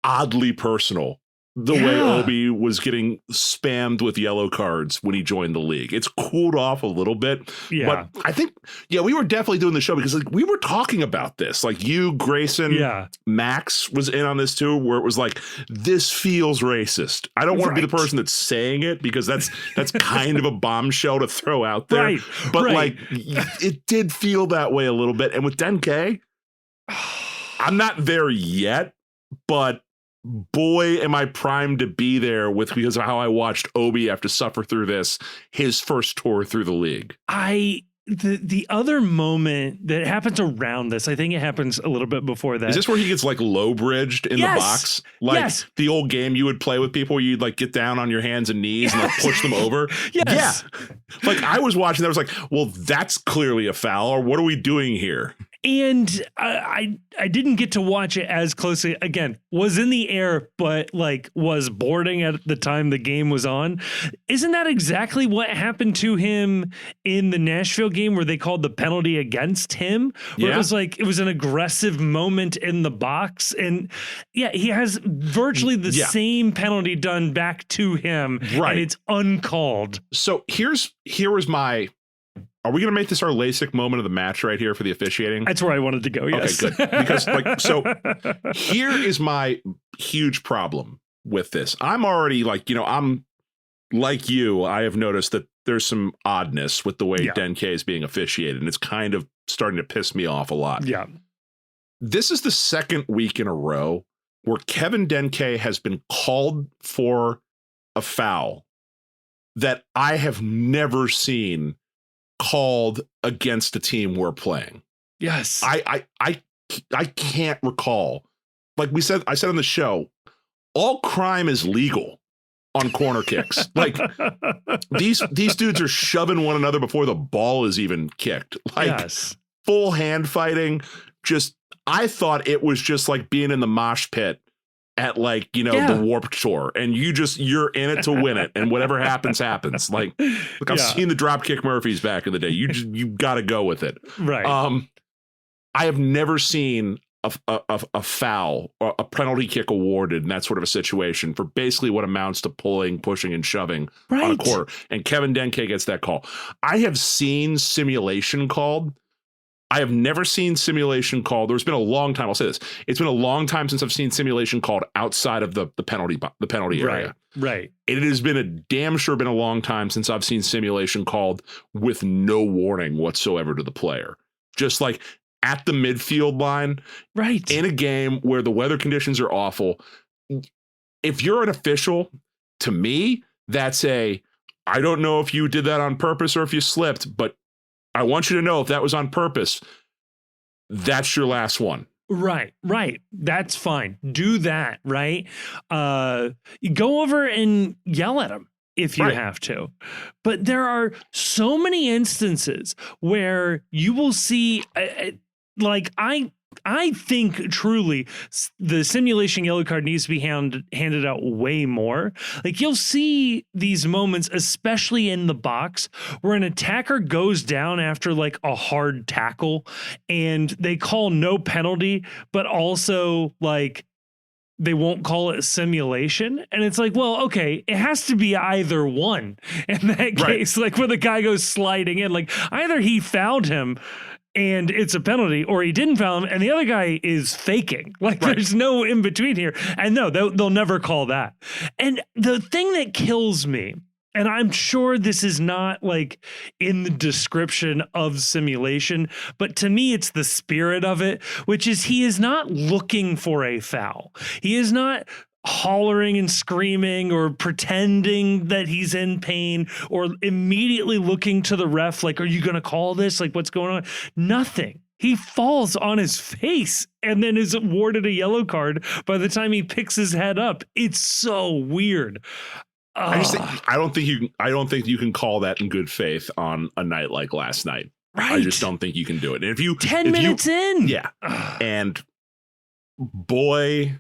oddly personal. The way Obi was getting spammed with yellow cards when he joined the league. It's cooled off a little bit. But I think, we were definitely doing the show because like we were talking about this. Like you, Grayson, Max was in on this too, where it was like, this feels racist. I don't want to be the person that's saying it because that's kind of a bombshell to throw out there. But like it did feel that way a little bit. And with Denke, I'm not there yet, but boy, am I primed to be there because of how I watched Obi have to suffer through his first tour through the league. The other moment that happens around this, I think it happens a little bit before that. Is this where he gets like low bridged in the box? Like the old game you would play with people where you'd like get down on your hands and knees and like push them over? Yeah. Like I was watching that, I was like, well, that's clearly a foul, or what are we doing here? And I didn't get to watch it as closely. Again, was in the air, but like was boarding at the time the game was on. Isn't that exactly what happened to him in the Nashville game where they called the penalty against him? Where it was like, it was an aggressive moment in the box. And he has virtually the same penalty done back to him. Right. And it's uncalled. So here was my... Are we going to make this our LASIK moment of the match right here for the officiating? That's where I wanted to go. Yes. Okay, good. Because so here is my huge problem with this. I'm already like, I'm like you, I have noticed that there's some oddness with the way Yeah. Denke is being officiated, and it's kind of starting to piss me off a lot. Yeah. This is the second week in a row where Kevin Denke has been called for a foul that I have never seen called against a team we're playing. Yes. I can't recall. Like I said on the show, all crime is legal on corner kicks. Like these dudes are shoving one another before the ball is even kicked. Like yes. full hand fighting. I thought it was just like being in the mosh pit at like, the Warped Tour, and you're in it to win it, and whatever happens. Like I've seen the Dropkick Murphys back in the day. You got to go with it. Right. I have never seen a foul or a penalty kick awarded in that sort of a situation for basically what amounts to pulling, pushing, and shoving on a quarter. And Kevin Denke gets that call. I have seen simulation called. I have never seen simulation called. There's been a long time. I'll say this. It's been a long time since I've seen simulation called outside of the penalty area. Right. It has been a long time since I've seen simulation called with no warning whatsoever to the player. Just like at the midfield line, right, in a game where the weather conditions are awful. If you're an official, to me, that's I don't know if you did that on purpose or if you slipped, but I want you to know if that was on purpose, that's your last one. Right. That's fine. Do that, right? You go over and yell at him if you have to. But there are so many instances where you will see, I think truly the simulation yellow card needs to be handed out way more. Like you'll see these moments, especially in the box, where an attacker goes down after like a hard tackle and they call no penalty, but also like they won't call it a simulation. And it's like, well, okay, it has to be either one in that case, like where the guy goes sliding in, like either he fouled him and it's a penalty, or he didn't foul him, and the other guy is faking. Like, there's no in between here. And no, they'll never call that. And the thing that kills me, and I'm sure this is not like in the description of simulation, but to me, it's the spirit of it, which is he is not looking for a foul. He is not hollering and screaming or pretending that he's in pain or immediately looking to the ref like, are you going to call this? Like, what's going on? Nothing. He falls on his face and then is awarded a yellow card by the time he picks his head up. It's so weird. I don't think you can call that in good faith on a night like last night. Right. I just don't think you can do it. And if you 10 minutes in. Yeah. And boy,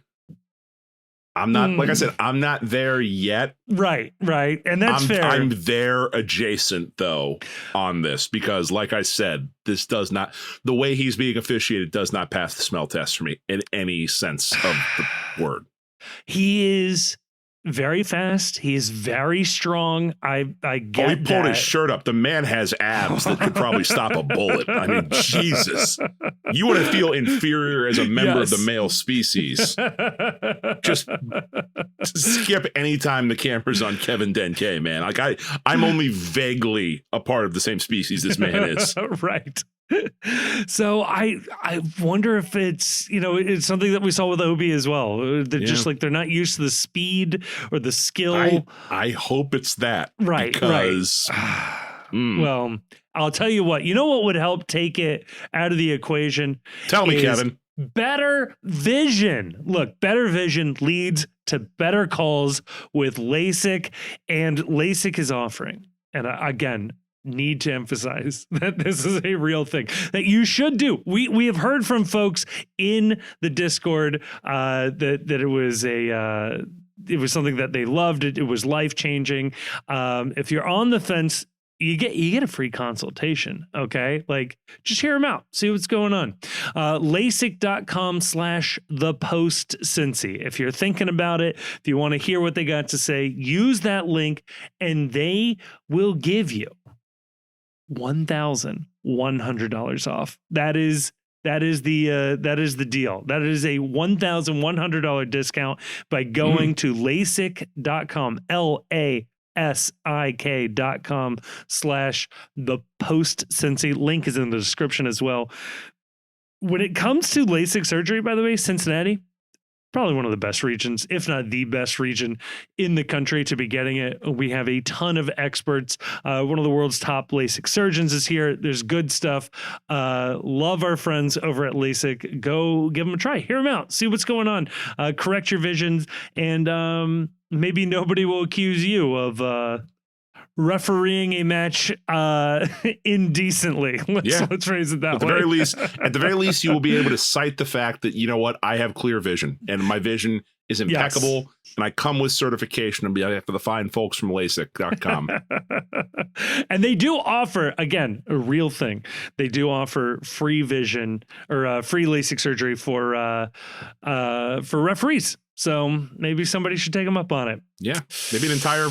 I'm not, like I said, I'm not there yet. Right. And that's fair. I'm there adjacent, though, on this, because like I said, the way he's being officiated does not pass the smell test for me in any sense of the word. He is very fast. He is very strong. I get he pulled his shirt up. The man has abs that could probably stop a bullet. I mean, Jesus. You want to feel inferior as a member of the male species. Just skip any time the camera's on Kevin Denke, man. Like I'm only vaguely a part of the same species this man is. Right. So I wonder if it's, it's something that we saw with Obi as well. They're just like, they're not used to the speed or the skill. I hope it's that. Right. Because, well, I'll tell you what, what would help take it out of the equation? Tell me, Kevin. Better vision. Look, better vision leads to better calls with LASIK, and LASIK is offering. And again, need to emphasize that this is a real thing that you should do. We have heard from folks in the Discord that it was something that they loved. It was life-changing. If you're on the fence, you get a free consultation. Okay. Like just hear them out, see what's going on. LASIK.com/thepostcincy. If you're thinking about it, if you want to hear what they got to say, use that link and they will give you $1,100 off. That is the deal. That is a $1,100 discount by going to LASIK.com, LASIK.com/thepostcincy. Link is in the description as well. When it comes to LASIK surgery, by the way, Cincinnati, probably one of the best regions, if not the best region in the country to be getting it. We have a ton of experts. One of the world's top LASIK surgeons is here. There's good stuff. Love our friends over at LASIK. Go give them a try. Hear them out. See what's going on. Correct your visions. And maybe nobody will accuse you of refereeing a match indecently. Let's phrase it that way. At the very least, you will be able to cite the fact that, you know what, I have clear vision and my vision is impeccable. Yes. And I come with certification on behalf of the fine folks from LASIK.com. And they do offer, again, a real thing. They do offer free vision or free LASIK surgery for referees. So maybe somebody should take them up on it. Yeah, maybe an entire.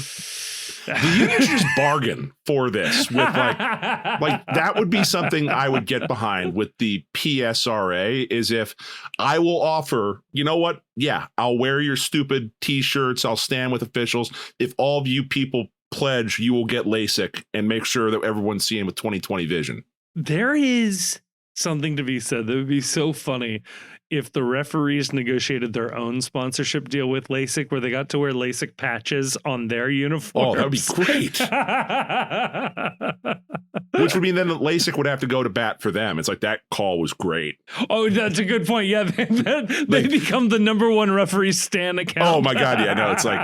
The union should just bargain for this with like that would be something I would get behind with the PSRA is if I will offer, you know what? Yeah, I'll wear your stupid T-shirts. I'll stand with officials. If all of you people pledge, you will get LASIK and make sure that everyone's seeing with 20/20 vision. There is something to be said. That would be so funny if the referees negotiated their own sponsorship deal with LASIK where they got to wear LASIK patches on their uniforms. Oh, that would be great. Which would mean then that LASIK would have to go to bat for them. It's like that call was great. Oh, that's a good point. Yeah, they become the #1 referee stan account. Oh my God, yeah, no, it's like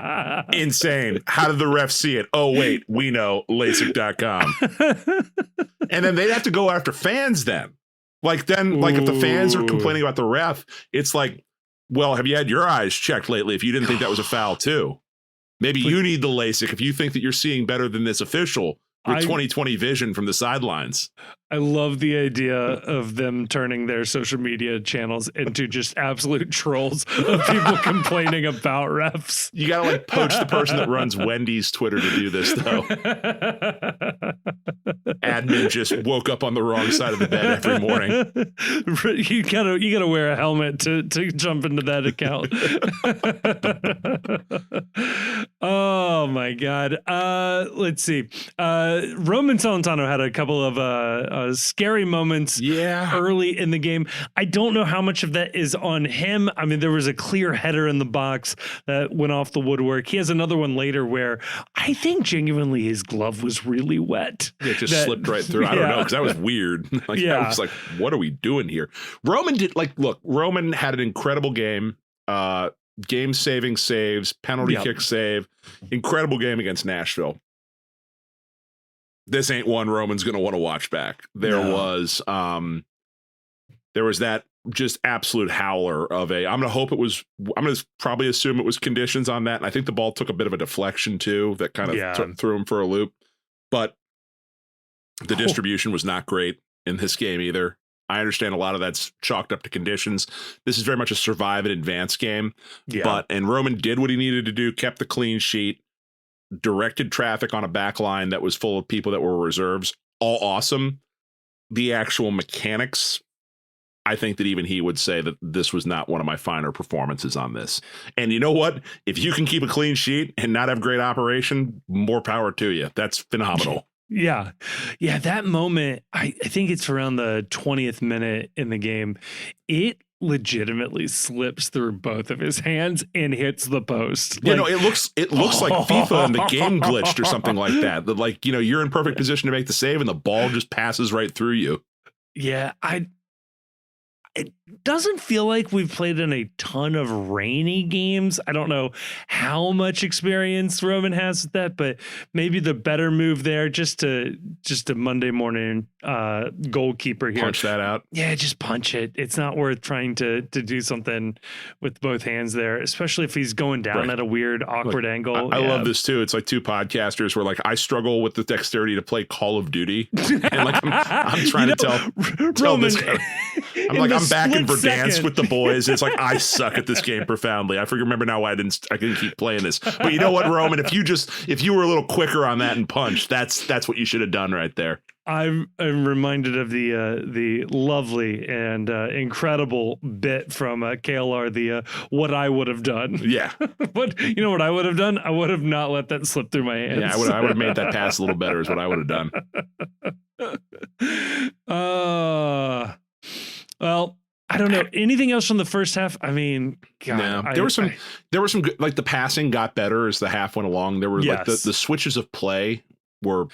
insane. How did the ref see it? Oh, wait, we know, LASIK.com. And then they'd have to go after fans then. Like then, like if the fans are complaining about the ref, it's like, well, have you had your eyes checked lately if you didn't think that was a foul too? Maybe you need the LASIK if you think that you're seeing better than this official with 20/20 vision from the sidelines. I love the idea of them turning their social media channels into just absolute trolls of people complaining about refs. You got to like poach the person that runs Wendy's Twitter to do this, though. Admin just woke up on the wrong side of the bed every morning. You gotta wear a helmet to jump into that account. Oh my God. Let's see. Roman Celentano had a couple of scary moments early in the game. I don't know how much of that is on him. I mean, there was a clear header in the box that went off the woodwork. He has another one later where I think genuinely his glove was really wet. It just slipped right through. I don't know, because that was weird. I was like, what are we doing here? Roman had an incredible game. Game-saving saves, penalty kick save. Incredible game against Nashville. This ain't one Roman's going to want to watch back. There was that just absolute howler of I'm going to probably assume it was conditions on that. And I think the ball took a bit of a deflection too that kind of threw him for a loop. But the distribution was not great in this game either. I understand a lot of that's chalked up to conditions. This is very much a survive and advance game. Yeah. And Roman did what he needed to do, kept the clean sheet, directed traffic on a back line that was full of people that were reserves. All awesome. The actual mechanics, I think that even he would say that this was not one of my finer performances on this. And you know what? If you can keep a clean sheet and not have great operation, more power to you. That's phenomenal. Yeah. That moment, I think it's around the 20th minute in the game. It legitimately slips through both of his hands and hits the post. It looks like FIFA and the game glitched or something like that. That like, you're in perfect position to make the save and the ball just passes right through you. Yeah, it doesn't feel like we've played in a ton of rainy games. I don't know how much experience Roman has with that, but maybe the better move there just a Monday morning goalkeeper here. Punch that out. Yeah, just punch it. It's not worth trying to do something with both hands there, especially if he's going down at a weird, awkward angle. I love this too. It's like two podcasters where like I struggle with the dexterity to play Call of Duty. And like I'm trying to tell Roman, this guy. I'm back in Verdansk with the boys. It's like, I suck at this game profoundly. I remember now why I didn't keep playing this. But you know what, Roman? If you were a little quicker on that and punch, that's what you should have done right there. I'm reminded of the lovely and incredible bit from KLR, the what I would have done. Yeah. But you know what I would have done? I would have not let that slip through my hands. Yeah, I would have made that pass a little better is what I would have done. Well, I don't know. Anything else from the first half? I mean, God, no, there were some good, like the passing got better as the half went along. There were like the switches of play were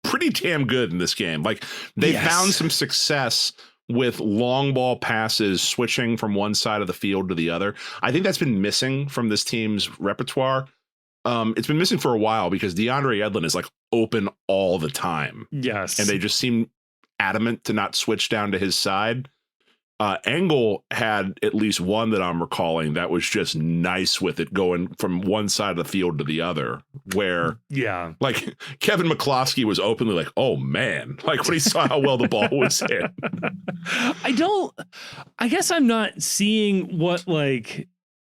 pretty damn good in this game. Like they found some success with long ball passes switching from one side of the field to the other. I think that's been missing from this team's repertoire. It's been missing for a while because DeAndre Edlin is like open all the time. Yes. And they just seem adamant to not switch down to his side. Engel had at least one that I'm recalling that was just nice with it going from one side of the field to the other, where like Kevin McCloskey was openly like, oh man, like when he saw how well the ball was hit. I guess I'm not seeing what like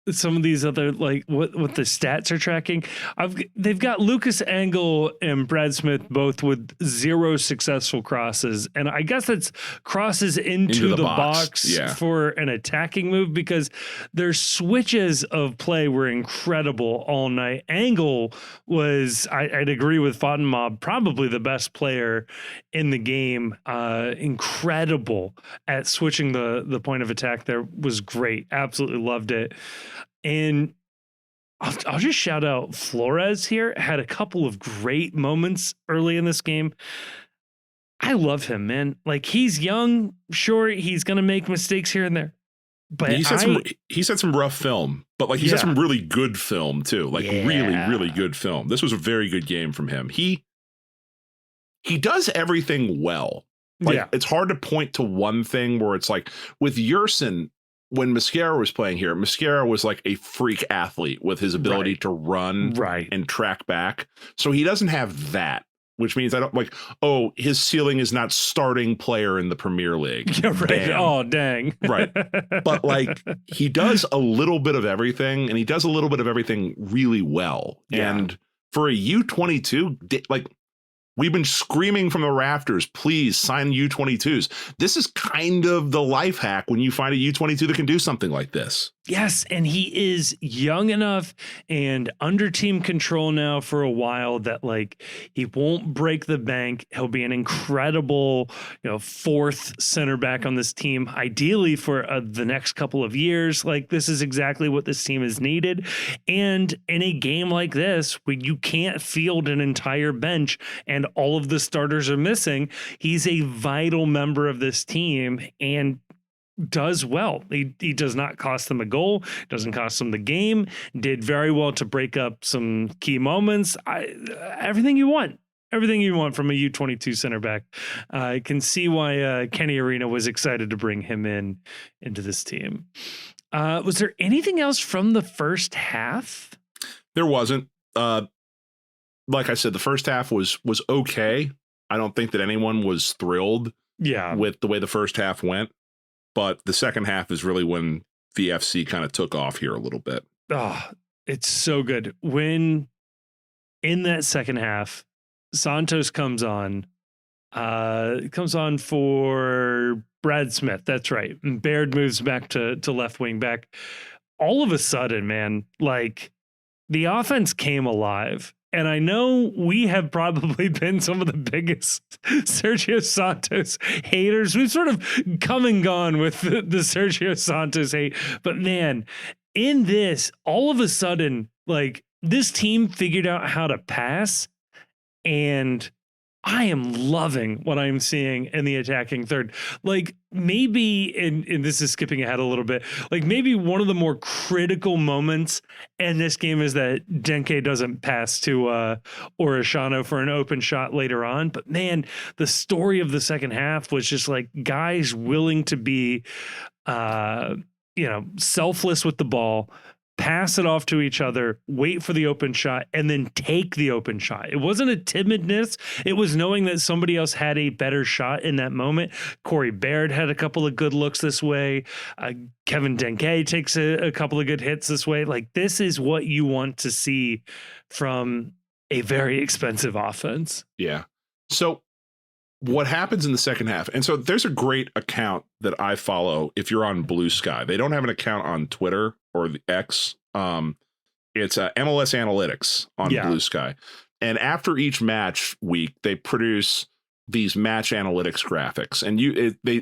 some of these other like what the stats are tracking. They've got Lucas Engel and Brad Smith both with 0 successful crosses, and I guess that's crosses into the box for an attacking move, because their switches of play were incredible all night. Engel was, I'd agree with Fatima, probably the best player in the game. Incredible at switching the point of attack. There was great. Absolutely loved it. And I'll just shout out Flores here. Had a couple of great moments early in this game. I love him, man. Like, he's young. Sure, he's going to make mistakes here and there. But he's had some rough film, but like he's had some really good film too. Like really, really good film. This was a very good game from him. He does everything well. Like it's hard to point to one thing where it's like with Yerson. When Mosquera was playing here, Mosquera was like a freak athlete with his ability to run and track back. So he doesn't have that, which means I don't like, oh, his ceiling is not starting player in the Premier League. Yeah, right. Damn. Oh, dang. Right. But like he does a little bit of everything, and he does a little bit of everything really well. Yeah. And for a U22, like, we've been screaming from the rafters, please sign U22s. This is kind of the life hack when you find a U22 that can do something like this. Yes, and he is young enough and under team control now for a while that like he won't break the bank. He'll be an incredible, fourth center back on this team, ideally for the next couple of years. Like, this is exactly what this team is needed. And in a game like this, where you can't field an entire bench and all of the starters are missing, he's a vital member of this team and does well. He does not cost them a goal, doesn't cost them the game, did very well to break up some key moments. Everything you want from a U22 center back. I can see why Kenny Arena was excited to bring him into this team. Was there anything else from the first half? There wasn't. Like I said, the first half was okay. I don't think that anyone was thrilled with the way the first half went. But the second half is really when VFC kind of took off here a little bit. Oh, it's so good. When in that second half, Santos comes on for Brad Smith. That's right. And Baird moves back to left wing back. All of a sudden, man, like the offense came alive. And I know we have probably been some of the biggest Sergio Santos haters. We've sort of come and gone with the Sergio Santos hate. But man, in this, all of a sudden, like this team figured out how to pass, and I am loving what I'm seeing in the attacking third. Like maybe, and this is skipping ahead a little bit, like maybe one of the more critical moments in this game is that Denke doesn't pass to Orishano for an open shot later on. But man, the story of the second half was just like guys willing to be, selfless with the ball, pass it off to each other, wait for the open shot, and then take the open shot. It wasn't a timidness. It was knowing that somebody else had a better shot in that moment. Corey Baird had a couple of good looks this way. Kevin Denke takes a couple of good hits this way. Like, this is what you want to see from a very expensive offense. Yeah. So what happens in the second half? And so there's a great account that I follow if you're on Blue Sky. They don't have an account on Twitter or the X. It's MLS Analytics on Blue Sky. And after each match week, they produce these match analytics graphics. And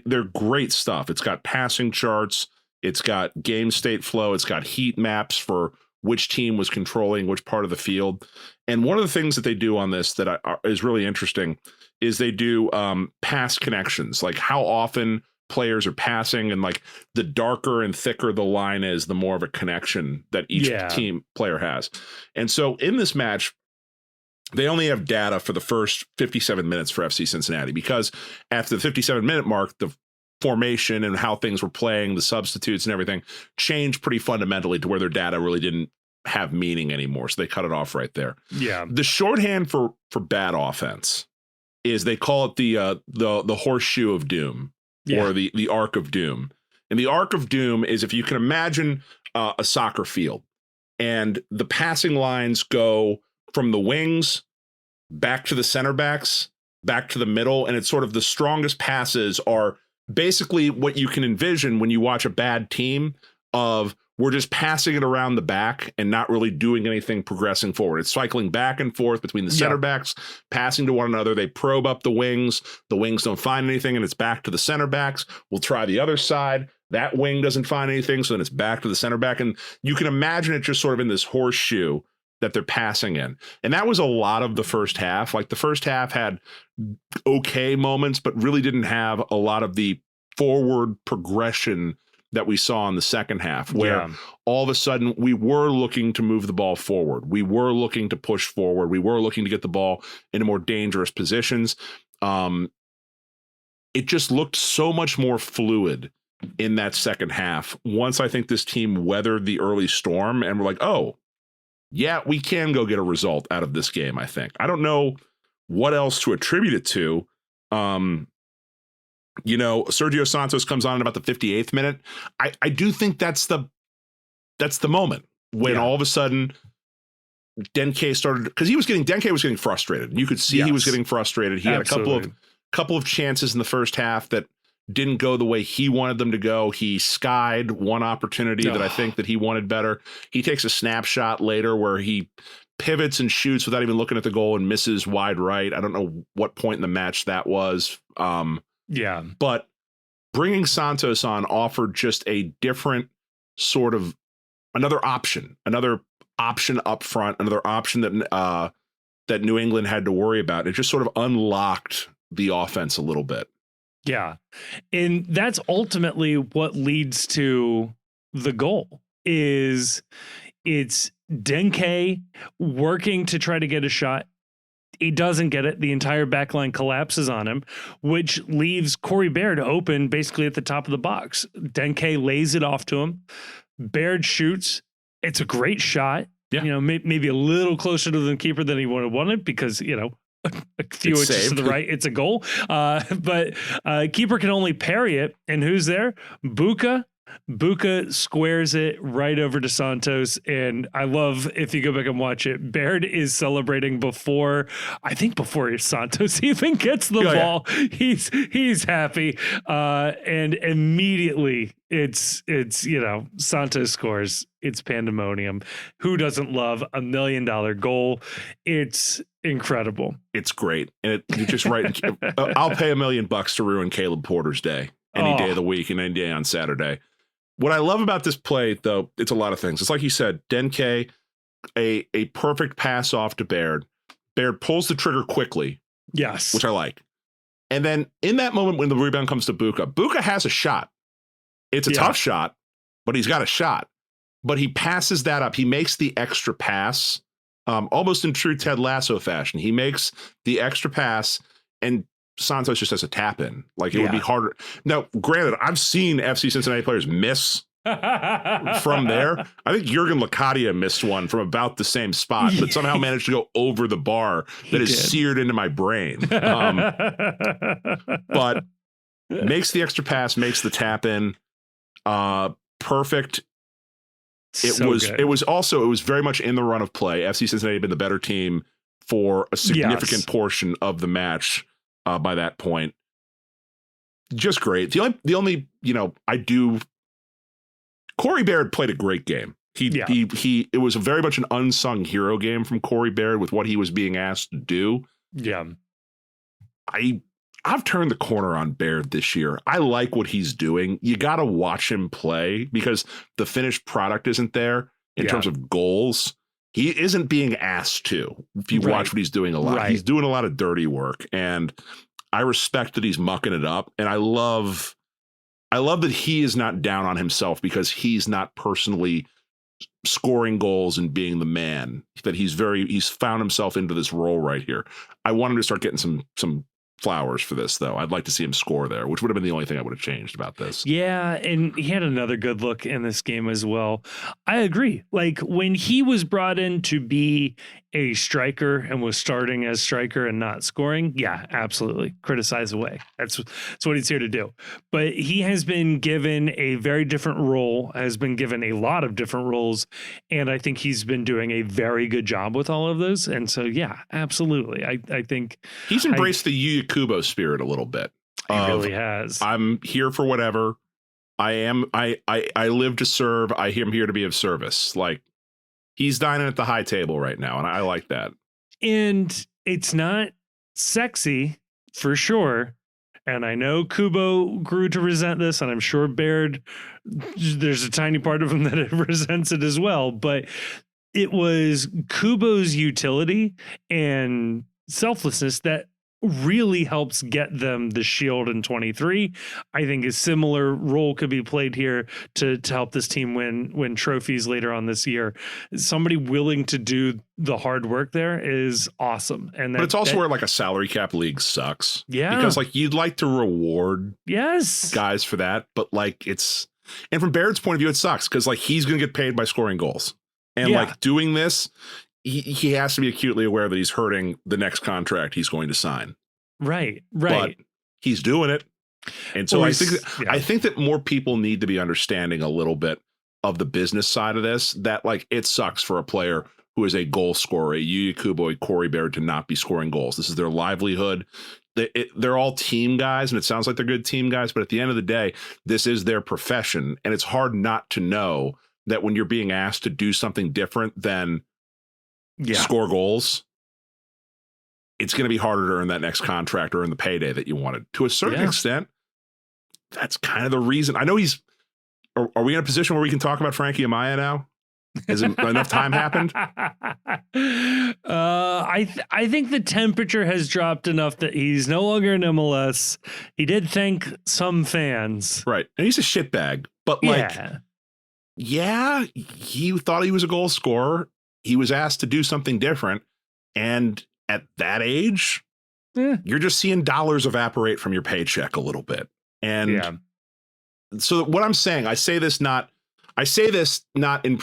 they're great stuff. It's got passing charts. It's got game state flow. It's got heat maps for which team was controlling which part of the field. And one of the things that they do on this that is really interesting is they do pass connections, like how often players are passing, and like the darker and thicker the line is, the more of a connection that each team player has. And so in this match, they only have data for the first 57 minutes for FC Cincinnati, because after the 57-minute mark, the formation and how things were playing, the substitutes and everything changed pretty fundamentally to where their data really didn't have meaning anymore. So they cut it off right there. Yeah. The shorthand for bad offense is they call it the horseshoe of doom, or the arc of doom. And the arc of doom is, if you can imagine a soccer field, and the passing lines go from the wings back to the center backs, back to the middle, and it's sort of the strongest passes are basically what you can envision when you watch a bad team of, we're just passing it around the back and not really doing anything progressing forward. It's cycling back and forth between the center backs, passing to one another. They probe up the wings. The wings don't find anything, and it's back to the center backs. We'll try the other side. That wing doesn't find anything, so then it's back to the center back. And you can imagine it just sort of in this horseshoe that they're passing in. And that was a lot of the first half. Like, the first half had okay moments, but really didn't have a lot of the forward progression that we saw in the second half, where all of a sudden we were looking to move the ball forward. We were looking to push forward. We were looking to get the ball into more dangerous positions. It just looked so much more fluid in that second half. Once I think this team weathered the early storm, and we're like, oh, yeah, we can go get a result out of this game, I think. I don't know what else to attribute it to. Sergio Santos comes on in about the 58th minute. I do think that's the moment when all of a sudden Denke started, because Denke was getting frustrated. You could see he was getting frustrated. He had a couple of chances in the first half that didn't go the way he wanted them to go. He skied one opportunity that I think that he wanted better. He takes a snapshot later where he pivots and shoots without even looking at the goal and misses wide right. I don't know what point in the match that was. But bringing Santos on offered just a different sort of another option up front, another option that New England had to worry about. It just sort of unlocked the offense a little bit. Yeah. And that's ultimately what leads to the goal. It's Denke working to try to get a shot. He doesn't get it. The entire backline collapses on him, which leaves Corey Baird open basically at the top of the box. Denke lays it off to him. Baird shoots. It's a great shot. Yeah. Maybe a little closer to the keeper than he would have wanted, because, a few inches to the right, it's a goal. But keeper can only parry it. And who's there? Buka squares it right over to Santos. And I love, if you go back and watch it, Baird is celebrating before Santos even gets the ball. Yeah. He's happy. And immediately it's Santos scores. It's pandemonium. Who doesn't love $1 million goal? It's incredible. It's great. And you just right. I'll pay $1 million to ruin Caleb Porter's day any day of the week and any day on Saturday. What I love about this play, though, it's a lot of things. It's like you said, Denke, a perfect pass off to Baird. Baird pulls the trigger quickly. Yes. Which I like. And then in that moment when the rebound comes to Buka has a shot. It's a tough shot, but he's got a shot. But he passes that up. He makes the extra pass, almost in true Ted Lasso fashion. He makes the extra pass, and Santos just has a tap in. Like, it would be harder. Now, granted, I've seen FC Cincinnati players miss from there. I think Jurgen Locadia missed one from about the same spot, but somehow managed to go over the bar that is seared into my brain. But makes the extra pass, makes the tap in. Perfect. It was very much in the run of play. FC Cincinnati had been the better team for a significant portion of the match by that point. Just great. The only Corey Baird played a great game. It was very much an unsung hero game from Corey Baird with what he was being asked to do. Yeah. I've turned the corner on Baird this year. I like what he's doing. You got to watch him play because the finished product isn't there in terms of goals. He isn't being asked to. If you watch what he's doing a lot, he's doing a lot of dirty work, and I respect that he's mucking it up. And I love that he is not down on himself because he's not personally scoring goals and being the man. That he's found himself into this role right here. I want him to start getting some flowers for this, though. I'd like to see him score there, which would have been the only thing I would have changed about this. Yeah, and he had another good look in this game as well. I agree. Like when he was brought in to be a striker and was starting as striker and not scoring, yeah, absolutely. Criticize away. That's what he's here to do. But he has been given a very different role, has been given a lot of different roles, and I think he's been doing a very good job with all of those. And so, yeah, absolutely. I think he's embraced the Yuya Kubo spirit a little bit. He really has. I'm here for whatever. I live to serve. I am here to be of service. Like, he's dining at the high table right now, and I like that. And it's not sexy, for sure. And I know Kubo grew to resent this, and I'm sure Baird, there's a tiny part of him that resents it as well. But it was Kubo's utility and selflessness that really helps get them the shield in 23. I think a similar role could be played here to help this team win trophies later on this year. Somebody willing to do the hard work there is awesome. And but it's also where like a salary cap league sucks. Yeah. Because like you'd like to reward guys for that, but like and from Baird's point of view, it sucks because like he's going to get paid by scoring goals. And like doing this, he has to be acutely aware that he's hurting the next contract he's going to sign. Right. But he's doing it. And so I think that more people need to be understanding a little bit of the business side of this, that like it sucks for a player who is a goal scorer, a Yuya Kubo, a Corey Baird, to not be scoring goals. This is their livelihood. They're all team guys, and it sounds like they're good team guys, but at the end of the day, this is their profession. And it's hard not to know that when you're being asked to do something different than score goals, it's going to be harder to earn that next contract or earn the payday that you wanted. To a certain extent, that's kind of the reason. I know are we in a position where we can talk about Frankie Amaya now? Has enough time happened? I think the temperature has dropped enough that he's no longer in MLS. He did thank some fans. Right. And he's a shitbag. But like, he thought he was a goal scorer. He was asked to do something different. And at that age, you're just seeing dollars evaporate from your paycheck a little bit. And so what I'm saying, I say this not in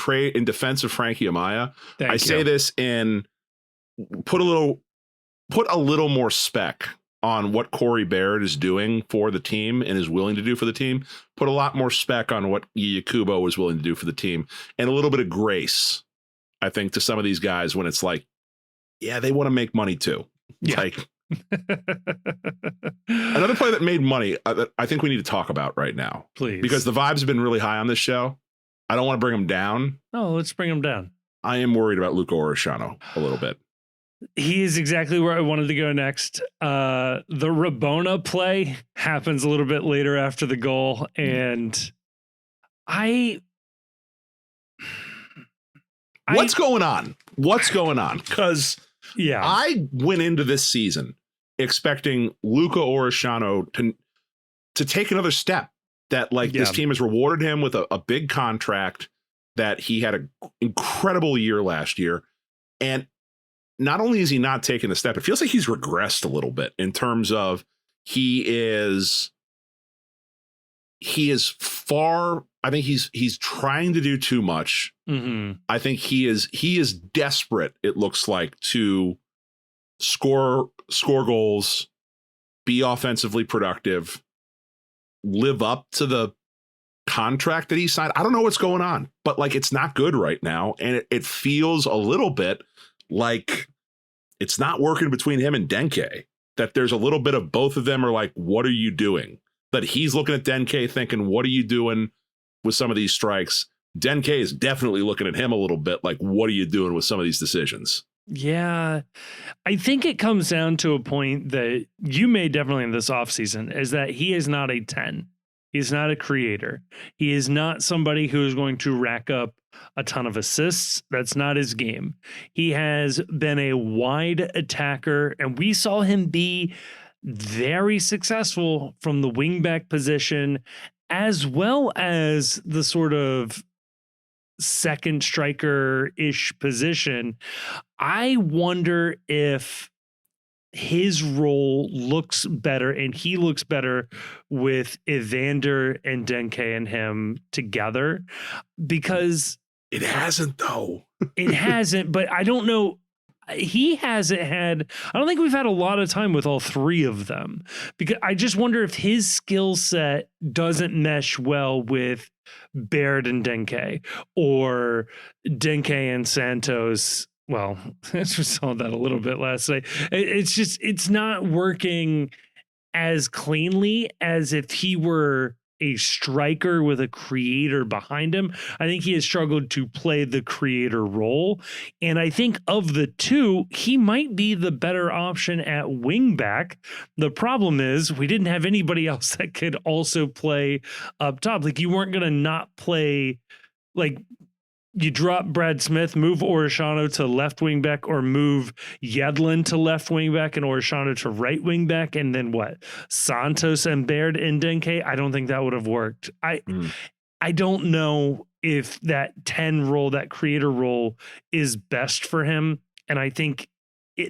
defense of Frankie Amaya. I say this in put a little more spec on what Corey Baird is doing for the team and is willing to do for the team. Put a lot more spec on what Yuya Kubo was willing to do for the team, and a little bit of grace, I think, to some of these guys when it's like, yeah, they want to make money too. Yeah. Like another player that made money that I think we need to talk about right now, please, because the vibes have been really high on this show. I don't want to bring him down. Oh, let's bring him down. I am worried about Luca Orishano a little bit. He is exactly where I wanted to go next. The Rabona play happens a little bit later after the goal, and what's going on? What's going on? Because yeah, I went into this season expecting Luca Orishano to take another step. That like this team has rewarded him with a big contract, that he had an incredible year last year. And not only is he not taking the step, it feels like he's regressed a little bit in terms of he is he is far. I think he's trying to do too much. Mm-hmm. I think he is desperate. It looks like to score goals, be offensively productive, live up to the contract that he signed. I don't know what's going on, but like it's not good right now, and it feels a little bit like it's not working between him and Denke. That there's a little bit of both of them are like, what are you doing? That he's looking at Denke thinking, what are you doing with some of these strikes? Denke is definitely looking at him a little bit like, what are you doing with some of these decisions? Yeah, I think it comes down to a point that you made definitely in this offseason is that he is not a 10. He's not a creator. He is not somebody who is going to rack up a ton of assists. That's not his game. He has been a wide attacker, and we saw him be very successful from the wingback position, as well as the sort of second striker-ish position. I wonder if his role looks better and he looks better with Evander and Denke and him together, because it hasn't though. It hasn't, but I don't know. He hasn't had, I don't think we've had a lot of time with all three of them, because I just wonder if his skill set doesn't mesh well with Baird and Denke, or Denke and Santos. Well, we saw that a little bit last night. It's just, it's not working as cleanly as if he were a striker with a creator behind him. I think he has struggled to play the creator role. And I think of the two, he might be the better option at wingback. The problem is we didn't have anybody else that could also play up top. Like, you weren't going to not play, like, you drop Brad Smith, move Orishano to left wing back, or move Yedlin to left wing back and Orishano to right wing back, and then what? Santos and Baird and Denke? I don't think that would have worked. I don't know if that 10 role, that creator role, is best for him. And I think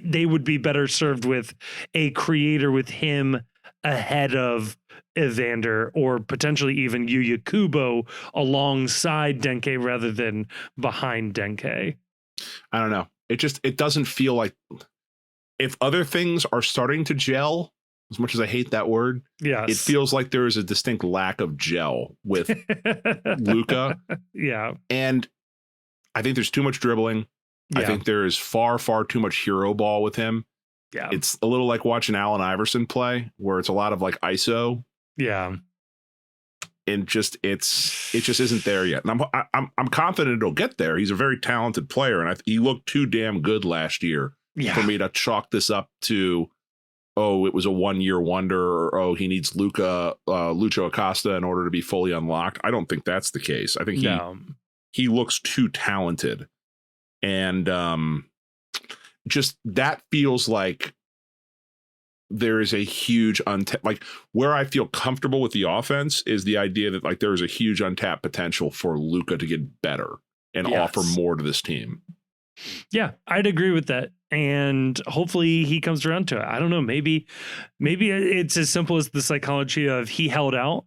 they would be better served with a creator with him ahead of Evander, or potentially even Yuya Kubo alongside Denke rather than behind Denke. I don't know. It doesn't feel like, if other things are starting to gel, as much as I hate that word, yes, it feels like there is a distinct lack of gel with Luka. Yeah. And I think there's too much dribbling. Yeah. I think there is far, far too much hero ball with him. Yeah. It's a little like watching Allen Iverson play, where it's a lot of like ISO. Yeah. And it just isn't there yet. And I'm confident it'll get there. He's a very talented player, and he looked too damn good last year for me to chalk this up to, oh, it was a 1-year wonder, or oh, he needs Lucho Acosta in order to be fully unlocked. I don't think that's the case. I think he looks too talented, and just that feels like there is a huge like, where I feel comfortable with the offense is the idea that like there is a huge untapped potential for Luka to get better and offer more to this team. Yeah, I'd agree with that. And hopefully he comes around to it. I don't know. Maybe it's as simple as the psychology of he held out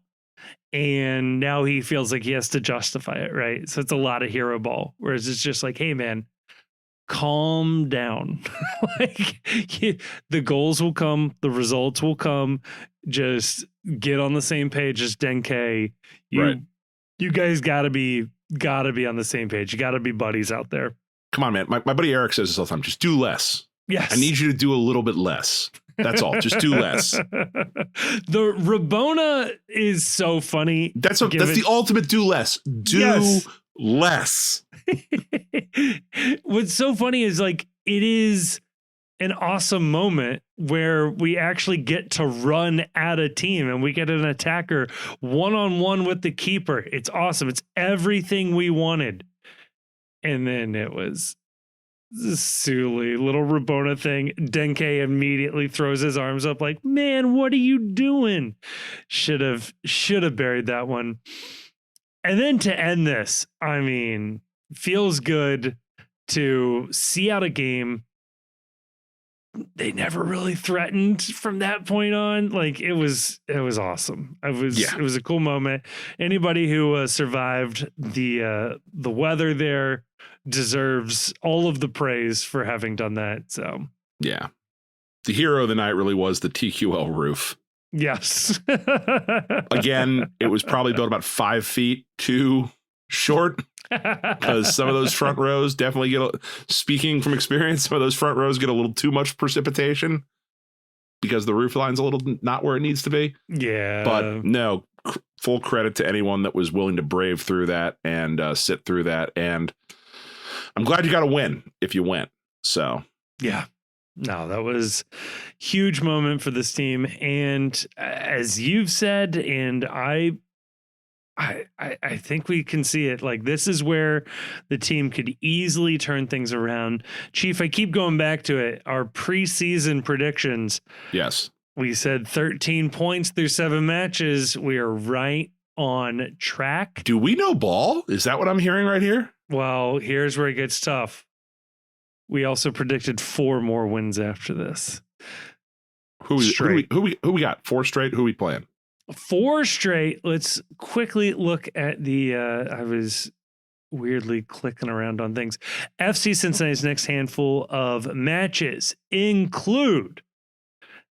and now he feels like he has to justify it. Right. So it's a lot of hero ball, whereas it's just like, hey man, calm down. Like, the goals will come, the results will come. Just get on the same page as Denke. You guys gotta be on the same page. You gotta be buddies out there. Come on, man. My buddy Eric says this all the time. Just do less. Yes. I need you to do a little bit less. That's all. Just do less. The Rabona is so funny. That's the ultimate do less. Do less. What's so funny is, like, it is an awesome moment where we actually get to run at a team and we get an attacker one-on-one with the keeper. It's awesome. It's everything we wanted. And then it was this silly little Rabona thing. Denke immediately throws his arms up like, man, what are you doing? Should have buried that one. And then to end this, I mean, feels good to see out a game they never really threatened from that point on. Like it was awesome. It was a cool moment. Anybody who survived the weather there deserves all of the praise for having done that. So yeah, the hero of the night really was the TQL roof. Yes. Again, it was probably built about 5 feet too short. Because some of those front rows definitely speaking from experience, some of those front rows get a little too much precipitation because the roof line's a little not where it needs to be. Yeah. But no, full credit to anyone that was willing to brave through that and sit through that. And I'm glad you got a win if you went. So, yeah. No, that was huge moment for this team. And as you've said, and I think we can see it. Like, this is where the team could easily turn things around. Chief, I keep going back to it. Our preseason predictions. Yes. We said 13 points through 7 matches. We are right on track. Do we know ball? Is that what I'm hearing right here? Well, here's where it gets tough. We also predicted 4 more wins after this. Who we got? 4 straight? Who we playing? 4 straight. Let's quickly look at the I was weirdly clicking around on things. FC Cincinnati's next handful of matches include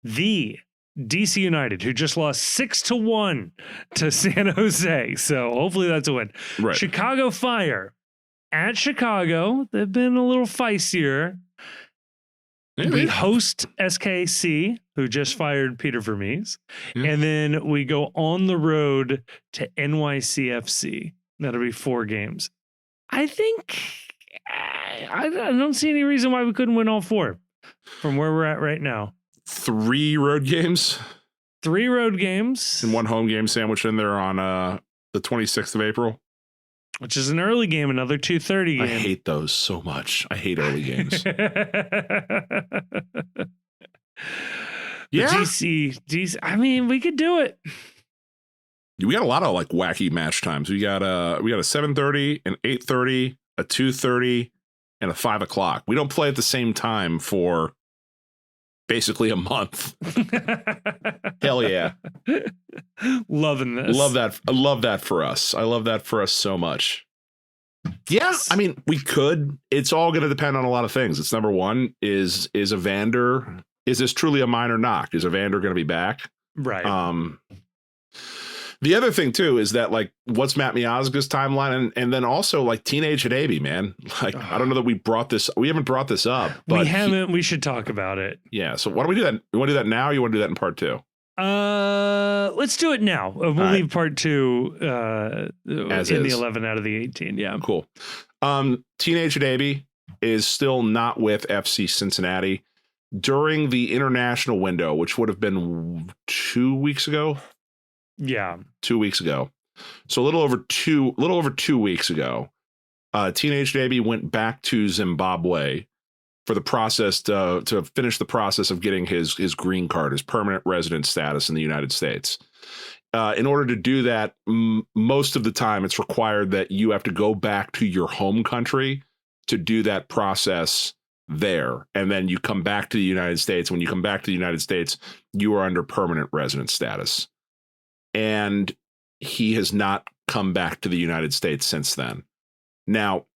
the DC United, who just lost 6-1 to San Jose. So hopefully that's a win. Right. Chicago Fire at Chicago. They've been a little feistier. We host SKC, who just fired Peter Vermees. And then we go on the road to NYCFC. That'll be 4 games. I think I don't see any reason why we couldn't win all 4 from where we're at right now. 3 road games. 3 road games. And 1 home game sandwiched in there on the 26th of April. Which is an early game, another 2:30 game. I hate those so much. I hate early games. Yeah. DC, I mean, we could do it. We got a lot of like wacky match times. We got a 7:30, an 8:30, a 2:30, and a 5 o'clock. We don't play at the same time for basically a month. Hell yeah. Loving this. Love that. I love that for us. I love that for us so much. Yeah, I mean, we could. It's all going to depend on a lot of things. It's number one, is Evander, is this truly a minor knock? Is Evander going to be back? Right. The other thing too is that like, what's Matt Miazga's timeline, and then also like teenage Hadabi, man. Like, I don't know that we haven't brought this up, but we haven't. We should talk about it. Yeah. So why don't we do that? You want to do that now? Or you want to do that in part 2? Let's do it now. We'll leave part 2 in the 11 out of the 18. Yeah. Cool. Teenage Hadabi is still not with FC Cincinnati during the international window, which would have been 2 weeks ago. Yeah. 2 weeks ago. So a little over 2 weeks ago, Teenage Hadabi went back to Zimbabwe for the process to finish the process of getting his green card, his permanent resident status in the United States. In order to do that, most of the time it's required that you have to go back to your home country to do that process there. And then you come back to the United States. When you come back to the United States, you are under permanent resident status. And he has not come back to the United States since then. Now,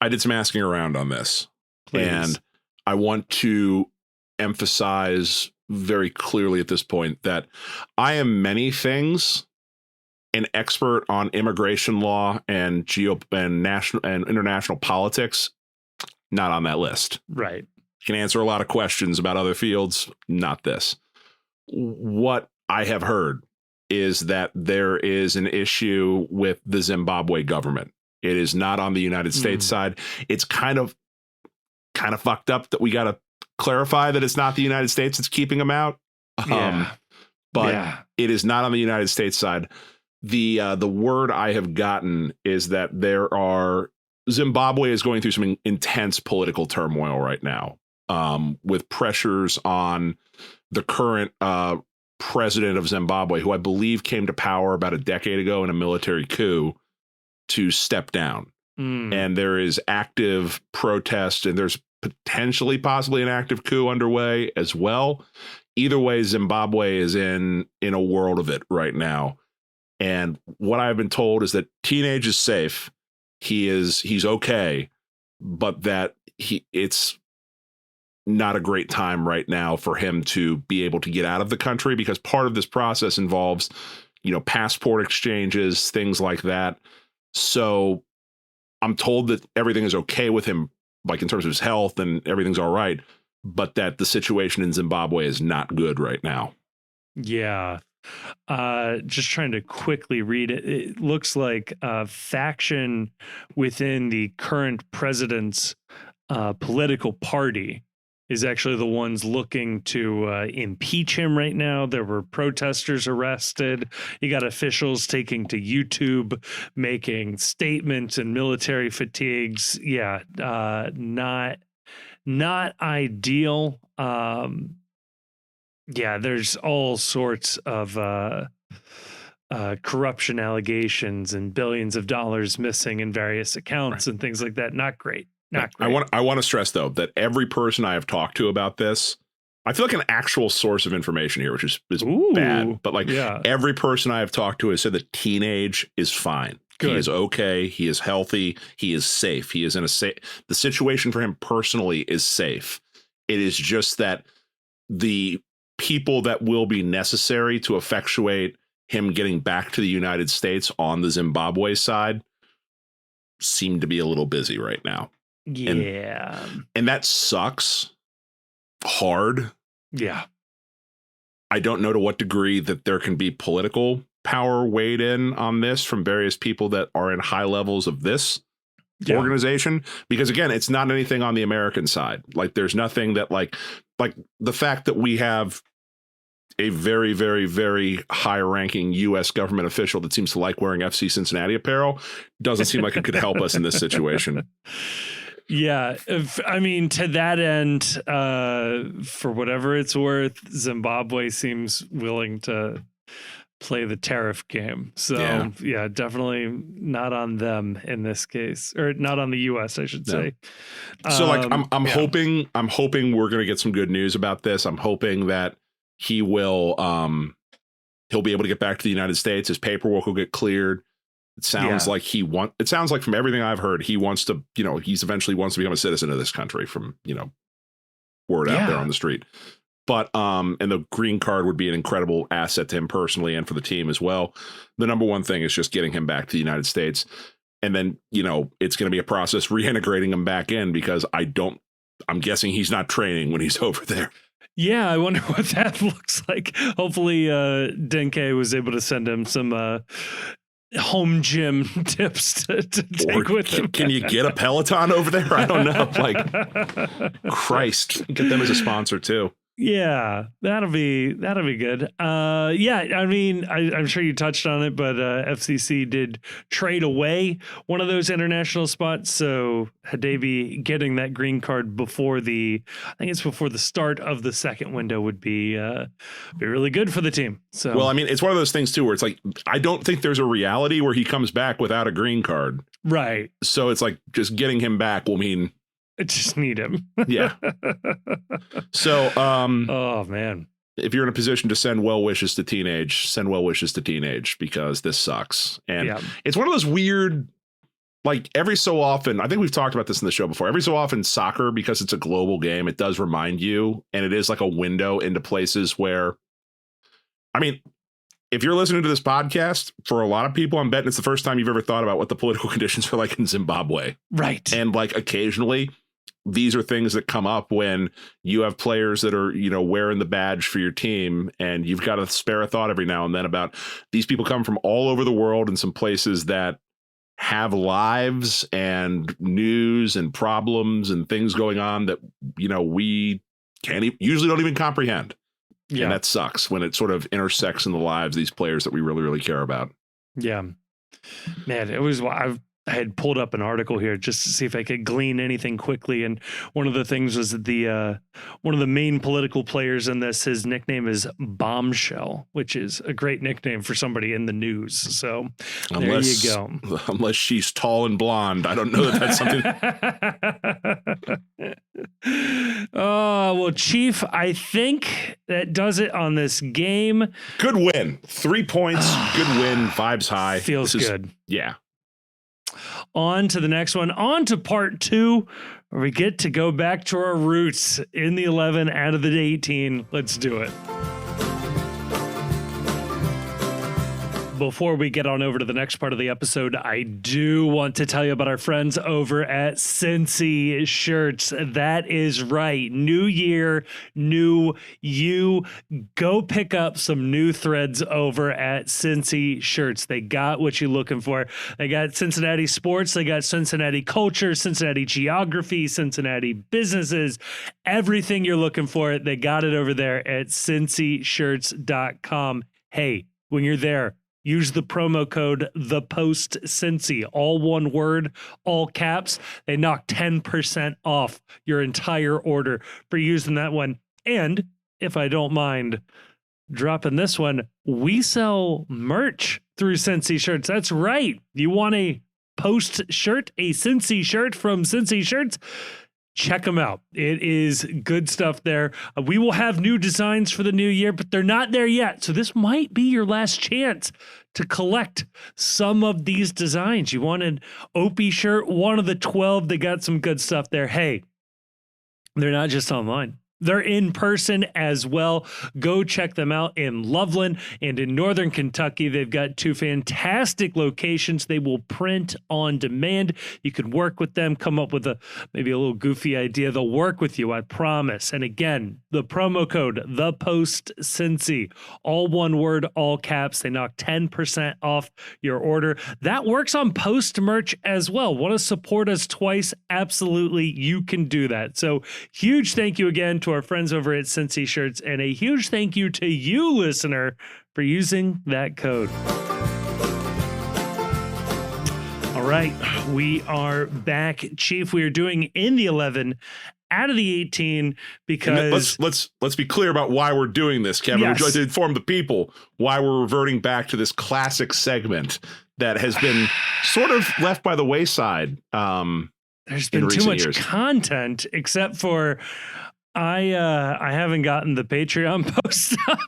I did some asking around on this. Please. And I want to emphasize very clearly at this point that I am many things an expert on immigration law and national and international politics, not on that list. Right. Can answer a lot of questions about other fields, not this. What I have heard is that there is an issue with the Zimbabwe government. It is not on the United States side. It's kind of fucked up that we got to clarify that it's not the United States that's keeping them out. But it is not on the United States side. The word I have gotten is that Zimbabwe is going through some intense political turmoil right now, with pressures on the current president of Zimbabwe, who I believe came to power about a decade ago in a military coup, to step down. And there is active protest, and there's potentially possibly an active coup underway as well. Either way, Zimbabwe is in a world of it right now. And what I've been told is that Teenage is safe. He's okay, but that it's not a great time right now for him to be able to get out of the country, because part of this process involves, passport exchanges, things like that. So I'm told that everything is okay with him, like in terms of his health, and everything's all right, but that the situation in Zimbabwe is not good right now. Yeah. Just trying to quickly read it. It looks like a faction within the current president's political party is actually the ones looking to impeach him right now. There were protesters arrested. You got officials taking to YouTube, making statements and military fatigues. Yeah, not ideal. Yeah, there's all sorts of corruption allegations and billions of dollars missing in various accounts and things like that. Not great. Not great. I want to stress, though, that every person I have talked to about this, I feel like an actual source of information here, which is bad. But every person I have talked to has said that Teenage is fine. Good. He is okay. He is healthy. He is safe. He is in the situation for him personally is safe. It is just that the people that will be necessary to effectuate him getting back to the United States on the Zimbabwe side seem to be a little busy right now. Yeah. And that sucks hard. Yeah. I don't know to what degree that there can be political power weighed in on this from various people that are in high levels of this organization, because again, it's not anything on the American side. Like there's nothing that like the fact that we have a very, very, very high ranking U.S. government official that seems to like wearing FC Cincinnati apparel doesn't seem like it could help us in this situation. Yeah. To that end, for whatever it's worth, Zimbabwe seems willing to play the tariff game. So yeah, definitely not on them in this case, or not on the US, I should say. So I'm hoping we're going to get some good news about this. I'm hoping that he will, he'll be able to get back to the United States. His paperwork will get cleared. It sounds like it sounds like from everything I've heard, he wants to, he's eventually wants to become a citizen of this country from, word out there on the street. But and the green card would be an incredible asset to him personally and for the team as well. The number one thing is just getting him back to the United States. And then, it's going to be a process reintegrating him back in, because I'm guessing he's not training when he's over there. Yeah, I wonder what that looks like. Hopefully Denke was able to send him some home gym tips to take with him. Can you get a Peloton over there? I don't know. Christ, get them as a sponsor too. Yeah, that'll be good. I'm sure you touched on it, but FCC did trade away one of those international spots. So Hadebi getting that green card before the start of the second window would be really good for the team. So it's one of those things too, where it's like, I don't think there's a reality where he comes back without a green card. Right. So it's like just getting him back will mean I just need him. Yeah. So, oh man, if you're in a position to send well wishes to Teenage, send well wishes to Teenage, because this sucks. And it's one of those weird, like every so often, I think we've talked about this in the show before, every so often soccer, because it's a global game, it does remind you, and it is like a window into places where, if you're listening to this podcast, for a lot of people, I'm betting it's the first time you've ever thought about what the political conditions are like in Zimbabwe. Right. And like occasionally, these are things that come up when you have players that are, wearing the badge for your team, and you've got to spare a thought every now and then about these people come from all over the world in some places that have lives and news and problems and things going on that, we usually don't even comprehend. Yeah. And that sucks when it sort of intersects in the lives of these players that we really, really care about. Yeah, man, it was, I had pulled up an article here just to see if I could glean anything quickly. And one of the things was that one of the main political players in this, his nickname is Bombshell, which is a great nickname for somebody in the news. So there you go. Unless she's tall and blonde. I don't know that that's something. Oh, well, Chief, I think that does it on this game. Good win. 3 points. Good win. Vibes high. Feels good. Yeah. On to the next one. On to part 2, where we get to go back to our roots in the 11 out of the 18. Let's do it. Before we get on over to the next part of the episode, I do want to tell you about our friends over at Cincy Shirts. That is right. New year, new you. Go pick up some new threads over at Cincy Shirts. They got what you're looking for. They got Cincinnati sports. They got Cincinnati culture, Cincinnati geography, Cincinnati businesses, everything you're looking for. They got it over there at cincyshirts.com. Hey, when you're there, use the promo code ThePostCincy, all one word, all caps. They knock 10% off your entire order for using that one. And if I don't mind dropping this one, we sell merch through Cincy Shirts. That's right. You want a Post shirt, a Cincy shirt from Cincy Shirts? Check them out. It is good stuff there. We will have new designs for the new year, but they're not there yet. So this might be your last chance to collect some of these designs. You want an Opie shirt, one of the 12. They got some good stuff there. Hey, they're not just online. They're in person as well. Go check them out in Loveland and in Northern Kentucky. They've got 2 fantastic locations. They will print on demand. You can work with them, come up with maybe a little goofy idea. They'll work with you, I promise. And again, the promo code, ThePostCincy, all one word, all caps. They knock 10% off your order. That works on Post merch as well. Want to support us twice? Absolutely, you can do that. So huge thank you again to our friends over at Cincy Shirts, and a huge thank you to you, listener, for using that code. All right, we are back, Chief. We are doing in the 11 out of the 18 because let's be clear about why we're doing this, Kevin. Yes. Would you like to inform the people why we're reverting back to this classic segment that has been sort of left by the wayside? There's been too much content, except for I haven't gotten the Patreon post up.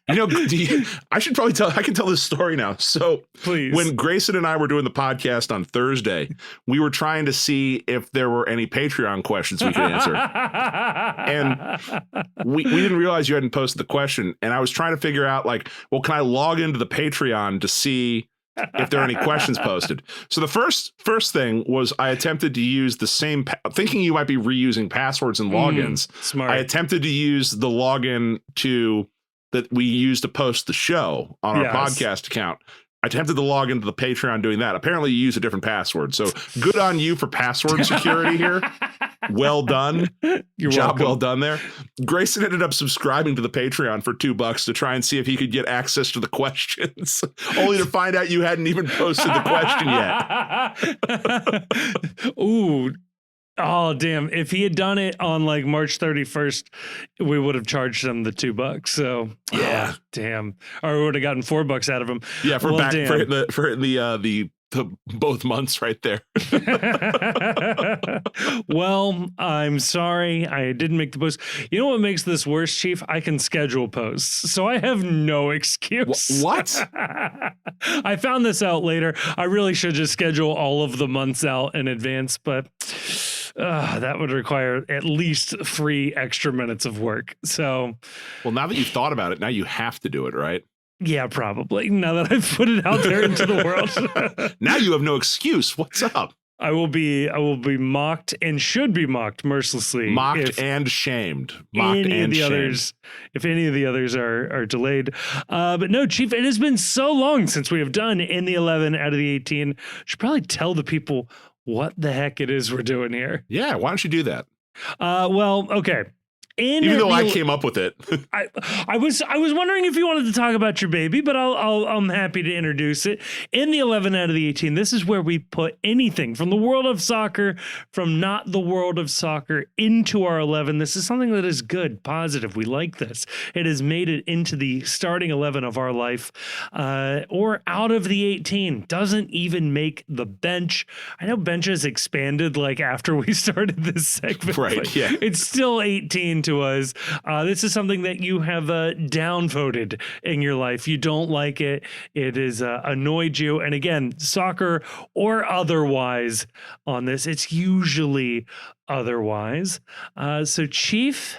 I should probably I can tell this story now. So please, when Grayson and I were doing the podcast on Thursday, we were trying to see if there were any Patreon questions we could answer. And we didn't realize you hadn't posted the question. And I was trying to figure out can I log into the Patreon to see if there are any questions posted? So the first thing was I attempted to use the same, thinking you might be reusing passwords and logins. Smart. I attempted to use the login that we use to post the show on our podcast account. I attempted to log into the Patreon doing that. Apparently you use a different password. So good on you for password security here. Well done. You're Job welcome. well done there. Grayson ended up subscribing to the Patreon for $2 to try and see if he could get access to the questions, only to find out you hadn't even posted the question yet. Ooh. Oh, damn. If he had done it on March 31st, we would have charged him the $2. So yeah, damn. Or we would have gotten $4 out of him. Yeah, for hitting the both months right there. Well, I'm sorry. I didn't make the post. You know what makes this worse, Chief? I can schedule posts, so I have no excuse. What? I found this out later. I really should just schedule all of the months out in advance, but that would require at least 3 extra minutes of work. So, well, now that you've thought about it, now you have to do it, right? Yeah, probably. Now that I've put it out there into the world. Now you have no excuse. What's up? I will be mocked and should be mocked mercilessly. Mocked and shamed. If any of the others are delayed. But no, Chief, it has been so long since we have done in the 11 out of the 18. Should probably tell the people what the heck it is we're doing here. Yeah, why don't you do that? Well, okay. Even though I came up with it. I was wondering if you wanted to talk about your baby, but I'm happy to introduce it. In the 11 out of the 18, this is where we put anything from the world of soccer, from not the world of soccer, into our 11. This is something that is good, positive. We like this. It has made it into the starting 11 of our life, or out of the 18. Doesn't even make the bench. I know bench has expanded like after we started this segment. Right, yeah. It's still 18 to us. This is something that you have downvoted in your life. You don't like it. It has annoyed you. And again, soccer or otherwise on this, it's usually otherwise. So Chief,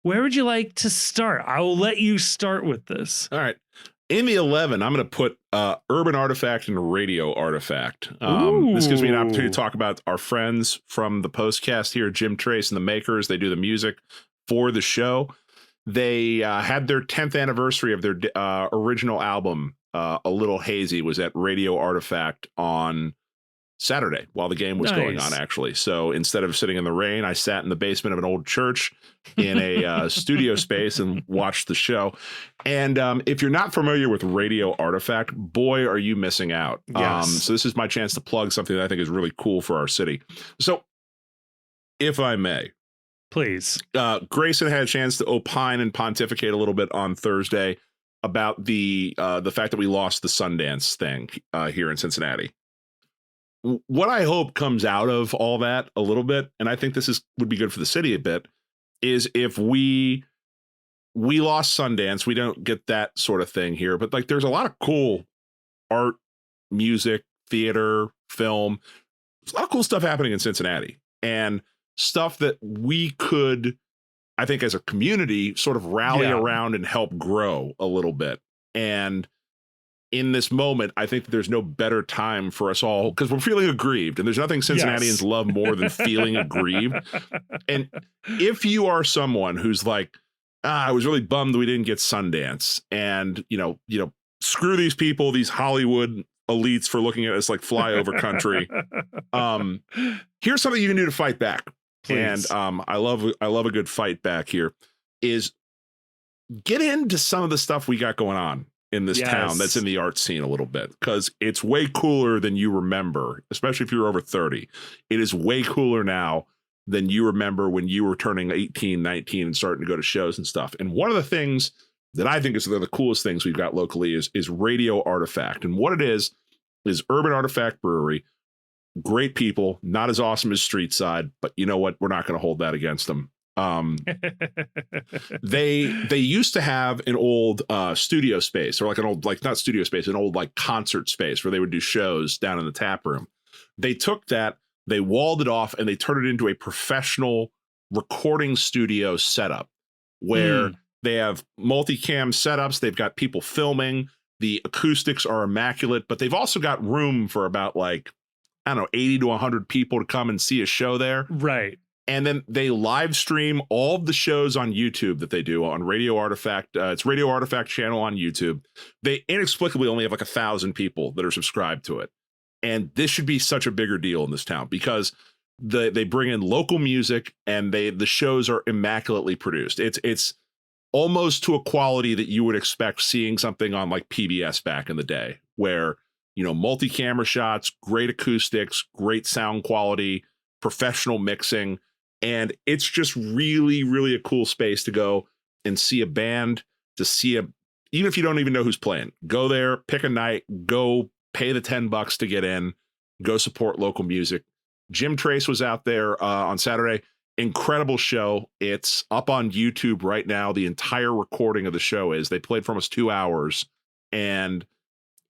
where would you like to start? I will let you start with this. All right. In the 11, I'm going to put Urban Artifact and Radio Artifact. This gives me an opportunity to talk about our friends from the Postcast here, Jim Trace and the Makers. They do the music for the show. They had their 10th anniversary of their original album, A Little Hazy, was at Radio Artifact on Saturday while the game was going on, actually. So instead of sitting in the rain, I sat in the basement of an old church in a studio space and watched the show. And if you're not familiar with Radio Artifact, boy, are you missing out. Yes. So this is my chance to plug something that I think is really cool for our city. So if I may, please. Grayson had a chance to opine and pontificate a little bit on Thursday about the fact that we lost the Sundance thing here in Cincinnati. What I hope comes out of all that a little bit, and I think this would be good for the city a bit, is if we lost Sundance, we don't get that sort of thing here, but like there's a lot of cool art, music, theater, film, there's a lot of cool stuff happening in Cincinnati, and stuff that we could, I think as a community, sort of rally around and help grow a little bit. And in this moment, I think that there's no better time for us all, because we're feeling aggrieved, and there's nothing Cincinnatians love more than feeling aggrieved. And if you are someone who's like, I was really bummed we didn't get Sundance, and you know, screw these people, these Hollywood elites for looking at us like flyover country. Here's something you can do to fight back. Please. And I love a good fight back here, is get into some of the stuff we got going on in this town that's in the art scene a little bit, because it's way cooler than you remember, especially if you're over 30. It is way cooler now than you remember when you were turning 18, 19 and starting to go to shows and stuff. And one of the things that I think is the coolest things we've got locally is Radio Artifact. And what it is Urban Artifact Brewery. Great people, not as awesome as Street Side, but you know what? We're not going to hold that against them. They used to have an old studio space, or like an old, like not studio space, an old like concert space where they would do shows down in the tap room. They took that, they walled it off, and they turned it into a professional recording studio setup where they have multicam setups. They've got people filming. The acoustics are immaculate, but they've also got room for about like, I don't know, 80 to 100 people to come and see a show there. Right. And then they live stream all of the shows on YouTube that they do on Radio Artifact. It's Radio Artifact channel on YouTube. They inexplicably only have like 1,000 people that are subscribed to it. And this should be such a bigger deal in this town, because they bring in local music, and the shows are immaculately produced. It's almost to a quality that you would expect seeing something on like PBS back in the day, where, you know, multi-camera shots, great acoustics, great sound quality, professional mixing. And it's just really, really a cool space to go and see a band, even if you don't even know who's playing, go there, pick a night, go pay the $10 to get in, go support local music. Jim Trace was out there on Saturday. Incredible show. It's up on YouTube right now. The entire recording of the show they played for almost 2 hours, and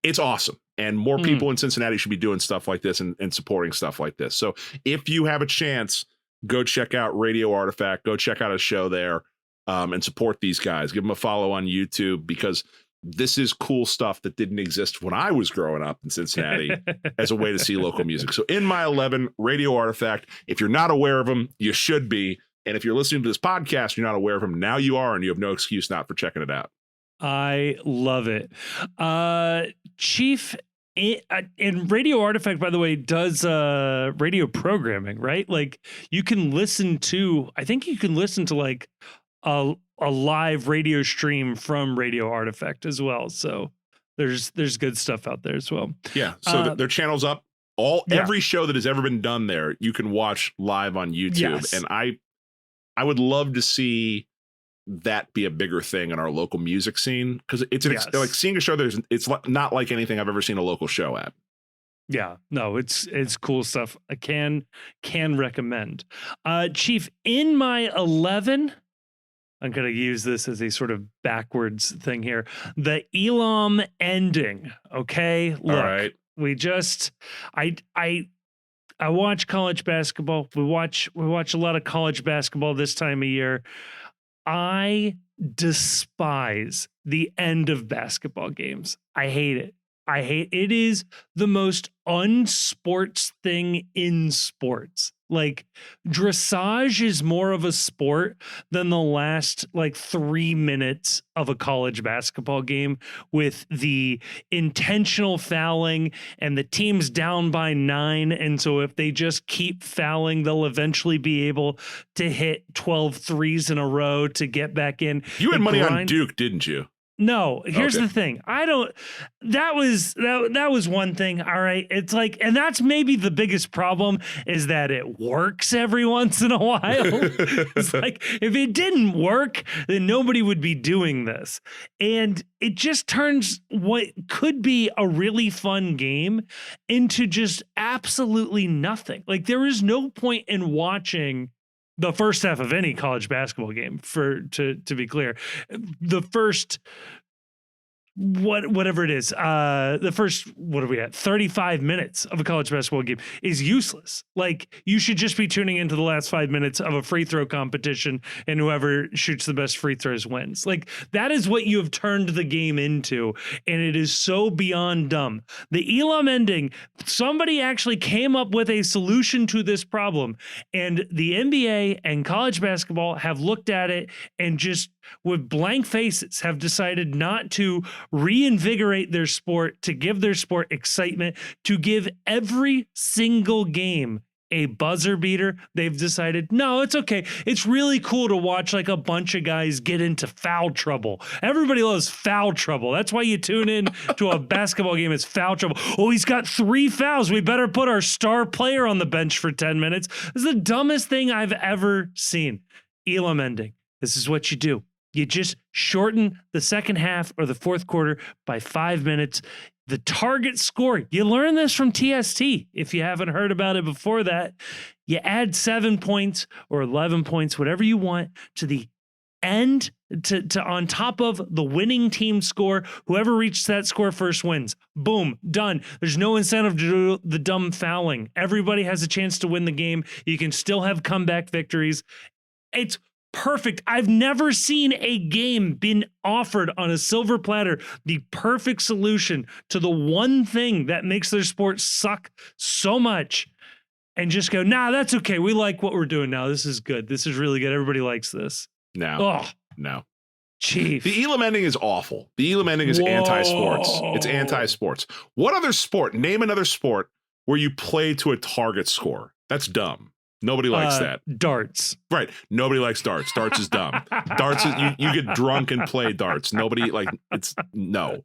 it's awesome. And more people in Cincinnati should be doing stuff like this and supporting stuff like this. So if you have a chance, go check out Radio Artifact, go check out a show there, and support these guys. Give them a follow on YouTube, because this is cool stuff that didn't exist when I was growing up in Cincinnati as a way to see local music. So in my 11, Radio Artifact. If you're not aware of them, you should be. And if you're listening to this podcast, you're not aware of them, now you are, and you have no excuse not for checking it out. I love it. Chief, And Radio Artifact, by the way, does radio programming, right? Like you can listen to, I think you can listen to like a live radio stream from Radio Artifact as well. So there's good stuff out there as well. Yeah. So their channel's up. Every show that has ever been done there, you can watch live on YouTube. Yes. And I would love to see that be a bigger thing in our local music scene, because it's like seeing a show it's not like anything I've ever seen a local show at. Yeah, no, it's cool stuff. I can recommend. Chief, in my 11, I'm going to use this as a sort of backwards thing here. The Elam ending. Okay, look, all right. I watch college basketball. We watch a lot of college basketball this time of year. I despise the end of basketball games. I hate it. It is the most unsports thing in sports. Like dressage is more of a sport than the last like 3 minutes of a college basketball game, with the intentional fouling and the team's down by 9. And so if they just keep fouling, they'll eventually be able to hit 12 threes in a row to get back in. You had money on Duke, didn't you? No, here's the thing. That was one thing. All right. It's like, and that's maybe the biggest problem, is that it works every once in a while. It's like, if it didn't work, then nobody would be doing this. And it just turns what could be a really fun game into just absolutely nothing. Like there is no point in watching the first half of any college basketball game, to be clear. The first whatever it is, the first, what are we at, 35 minutes of a college basketball game is useless. Like you should just be tuning into the last 5 minutes of a free throw competition, and whoever shoots the best free throws wins. Like that is what you have turned the game into, and it is so beyond dumb. The Elam ending, somebody actually came up with a solution to this problem, and the NBA and college basketball have looked at it and just with blank faces have decided not to reinvigorate their sport, to give their sport excitement, to give every single game a buzzer beater. They've decided, no, it's okay. It's really cool to watch like a bunch of guys get into foul trouble. Everybody loves foul trouble. That's why you tune in to a basketball game. It's foul trouble. Oh, he's got 3 fouls. We better put our star player on the bench for 10 minutes. This is the dumbest thing I've ever seen. Elam ending. This is what you do. You just shorten the second half or the fourth quarter by 5 minutes. The target score, you learn this from TST. If you haven't heard about it before that, you add 7 points or 11 points, whatever you want, to the end, to on top of the winning team score. Whoever reaches that score first wins. Boom, done. There's no incentive to do the dumb fouling. Everybody has a chance to win the game. You can still have comeback victories. It's perfect. I've never seen a game been offered on a silver platter, the perfect solution to the one thing that makes their sport suck so much, and just go, nah, that's okay. We like what we're doing now. This is good. This is really good. Everybody likes this. No. Chief. The Elam ending is awful. The Elam ending is anti-sports. It's anti-sports. What other sport? Name another sport where you play to a target score. That's dumb. Nobody likes that. Darts. Right. Nobody likes darts. Darts is dumb. Darts is, you get drunk and play darts. Nobody no.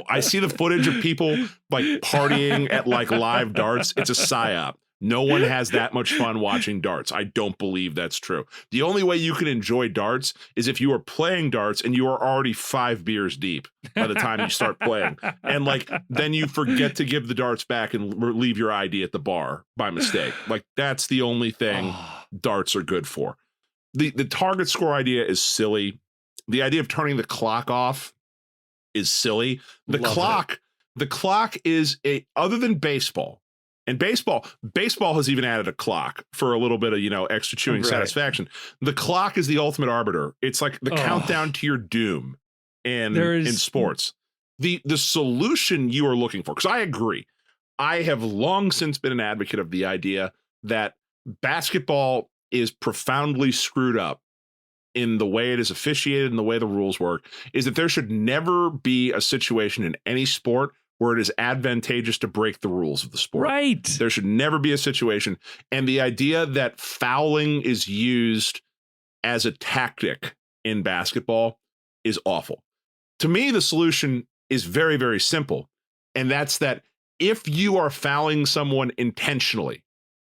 I see the footage of people like partying at like live darts. It's a psyop. No one has that much fun watching darts. I don't believe that's true. The only way you can enjoy darts is if you are playing darts and you are already 5 beers deep by the time you start playing. And like, then you forget to give the darts back and leave your ID at the bar by mistake. Like that's the only thing darts are good for. The target score idea is silly. The idea of turning the clock off is silly. The clock is other than baseball. And baseball has even added a clock for a little bit of, extra chewing satisfaction. The clock is the ultimate arbiter. It's like the countdown to your doom in sports. The solution you are looking for, because I agree. I have long since been an advocate of the idea that basketball is profoundly screwed up in the way it is officiated and the way the rules work, is that there should never be a situation in any sport where it is advantageous to break the rules of the sport. Right. There should never be a situation. And the idea that fouling is used as a tactic in basketball is awful. To me, the solution is very, very simple. And that's that if you are fouling someone intentionally,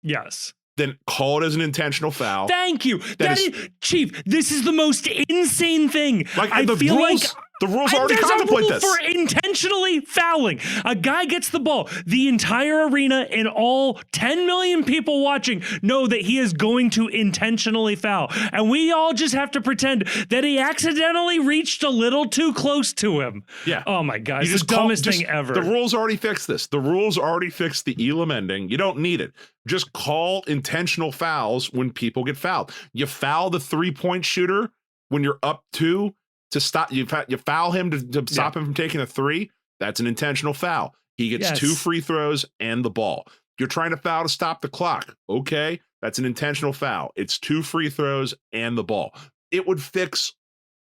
yes, then call it as an intentional foul. Thank you. That is, Chief, this is the most insane thing. Like, I feel rules, like the rules already contemplate this. For intentionally fouling. A guy gets the ball. The entire arena and all 10 million people watching know that he is going to intentionally foul. And we all just have to pretend that he accidentally reached a little too close to him. Yeah. Oh my God. It's the dumbest thing ever. The rules already fixed this. The rules already fixed the Elam ending. You don't need it. Just call intentional fouls when people get fouled. You foul the 3-point shooter when you're up 2 to stop. You foul him to stop him from taking a 3. That's an intentional foul. He gets 2 free throws and the ball. You're trying to foul to stop the clock. Okay, that's an intentional foul. It's 2 free throws and the ball. It would fix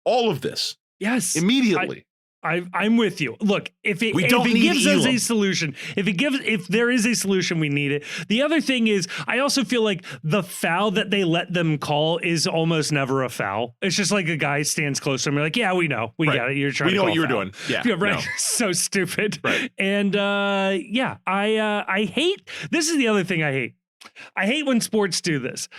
all of this. Yes, immediately. I'm with you. Look, if it gives us a solution, if there is a solution, we need it. The other thing is, I also feel like the foul that they let them call is almost never a foul. It's just like a guy stands close to him. You're like, yeah, we know, we got it. You're trying. We know to what you were foul. doing. Yeah, right. No. So stupid. Right. And I hate. This is the other thing I hate. I hate when sports do this.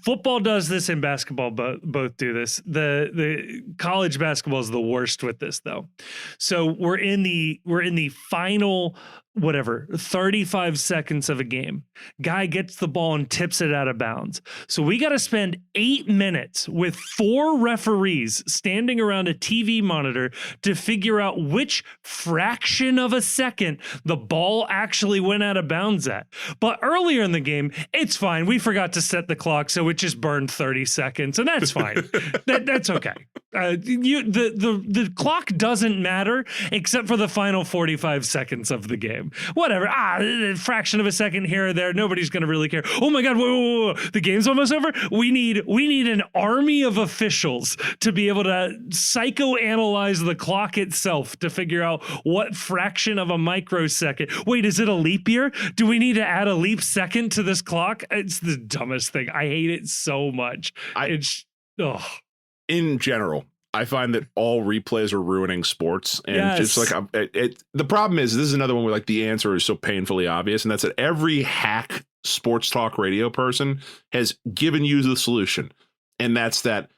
Football does this and basketball both do this. The college basketball is the worst with this though. So we're in the final 35 seconds of a game. Guy gets the ball and tips it out of bounds. So we got to spend 8 minutes with 4 referees standing around a TV monitor to figure out which fraction of a second the ball actually went out of bounds at. But earlier in the game, it's fine. We forgot to set the clock, so it just burned 30 seconds, and that's fine. That's okay. The clock doesn't matter except for the final 45 seconds of the game. Whatever. A fraction of a second here or there. Nobody's going to really care. Oh my God. Whoa. The game's almost over. We need an army of officials to be able to psychoanalyze the clock itself to figure out what fraction of a microsecond. Wait, is it a leap year? Do we need to add a leap second to this clock? It's the dumbest thing. I hate it so much. In general, I find that all replays are ruining sports, and just like the problem is, this is another one where like the answer is so painfully obvious, and that's that every hack sports talk radio person has given you the solution, and that's that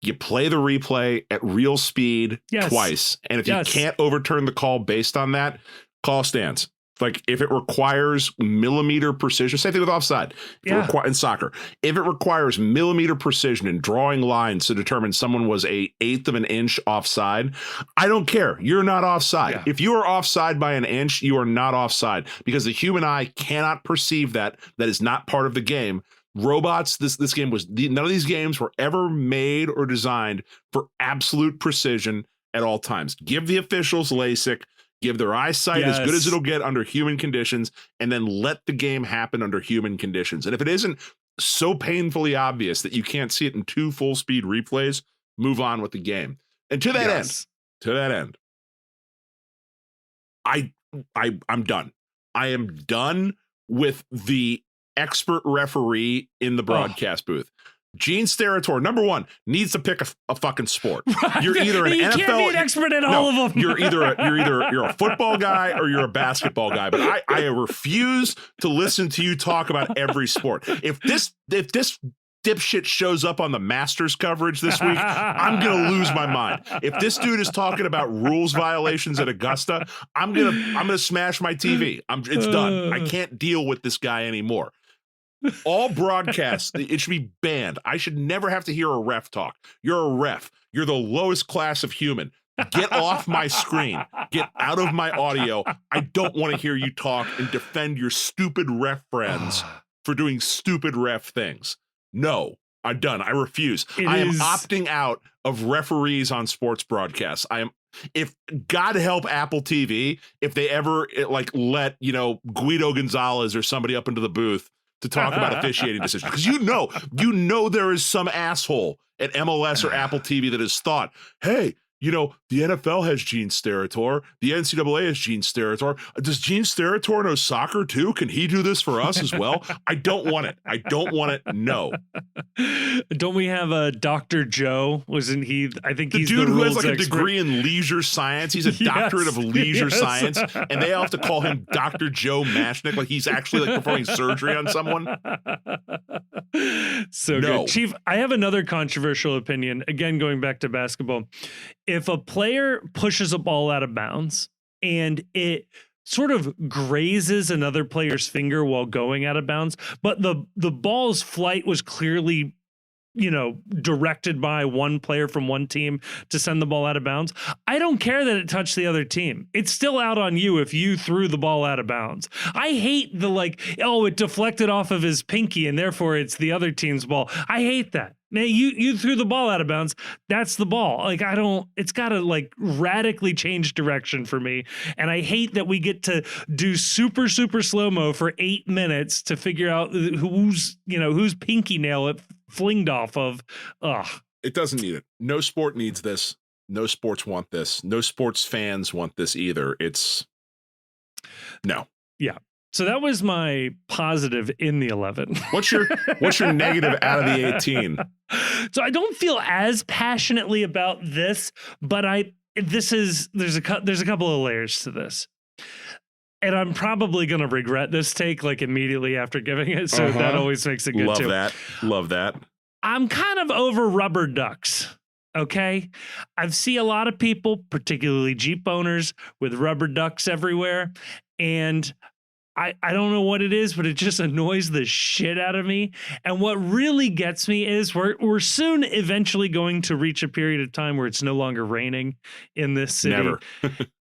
you play the replay at real speed twice, and if you can't overturn the call based on that, call stands. Like if it requires millimeter precision, same thing with offside. In soccer, if it requires millimeter precision in drawing lines to determine someone was an 1/8 of an inch offside, I don't care. You're not offside. Yeah. If you are offside by an inch, you are not offside because the human eye cannot perceive that. That is not part of the game. Robots, this game was, none of these games were ever made or designed for absolute precision at all times. Give the officials LASIK. Give their eyesight as good as it'll get under human conditions, and then let the game happen under human conditions. And if it isn't so painfully obvious that you can't see it in 2 full speed replays, move on with the game. And to that end, I'm done. I am done with the expert referee in the broadcast booth. Gene Steratore, number 1, needs to pick a fucking sport. Right. You're either an NFL, can't be an expert at all of them. you're a football guy or you're a basketball guy. But I refuse to listen to you talk about every sport. If this dipshit shows up on the Masters coverage this week, I'm gonna lose my mind. If this dude is talking about rules violations at Augusta, I'm gonna smash my TV. It's done. I can't deal with this guy anymore. All broadcasts, it should be banned. I should never have to hear a ref talk. You're a ref. You're the lowest class of human. Get off my screen. Get out of my audio. I don't want to hear you talk and defend your stupid ref friends for doing stupid ref things. No, I'm done. I refuse. I am opting out of referees on sports broadcasts. If God help Apple TV, if they ever let Guido Gonzalez or somebody up into the booth to talk about officiating decisions, because you know there is some asshole at MLS or Apple TV that has thought, hey, the NFL has Gene Steratore. The NCAA has Gene Steratore. Does Gene Steratore know soccer too? Can he do this for us as well? I don't want it. I don't want it. No. Don't we have a Dr. Joe? Wasn't he? I think the he's dude the who has rules like a expert. degree in leisure science. He's a doctorate of leisure science, and they all have to call him Dr. Joe Mashnick, like he's actually like performing surgery on someone. So good. Chief, I have another controversial opinion. Again, going back to basketball. If a player pushes a ball out of bounds and it sort of grazes another player's finger while going out of bounds, but the ball's flight was clearly, directed by one player from one team to send the ball out of bounds, I don't care that it touched the other team. It's still out on you if you threw the ball out of bounds. I hate the it deflected off of his pinky and therefore it's the other team's ball. I hate that. Man, you threw the ball out of bounds. That's the ball. It's got to radically change direction for me. And I hate that we get to do super, super slow-mo for 8 minutes to figure out whose pinky nail it flinged off of. Ugh. It doesn't need it. No sport needs this. No sports want this. No sports fans want this either. No. Yeah. So that was my positive in the 11. What's your negative out of the 18? So I don't feel as passionately about this, but there's a couple of layers to this. And I'm probably going to regret this take immediately after giving it. So that always makes it good too. Love that. I'm kind of over rubber ducks. Okay. I've seen a lot of people, particularly Jeep owners, with rubber ducks everywhere. And I don't know what it is, but it just annoys the shit out of me. And what really gets me is we're soon eventually going to reach a period of time where it's no longer raining in this city. Never.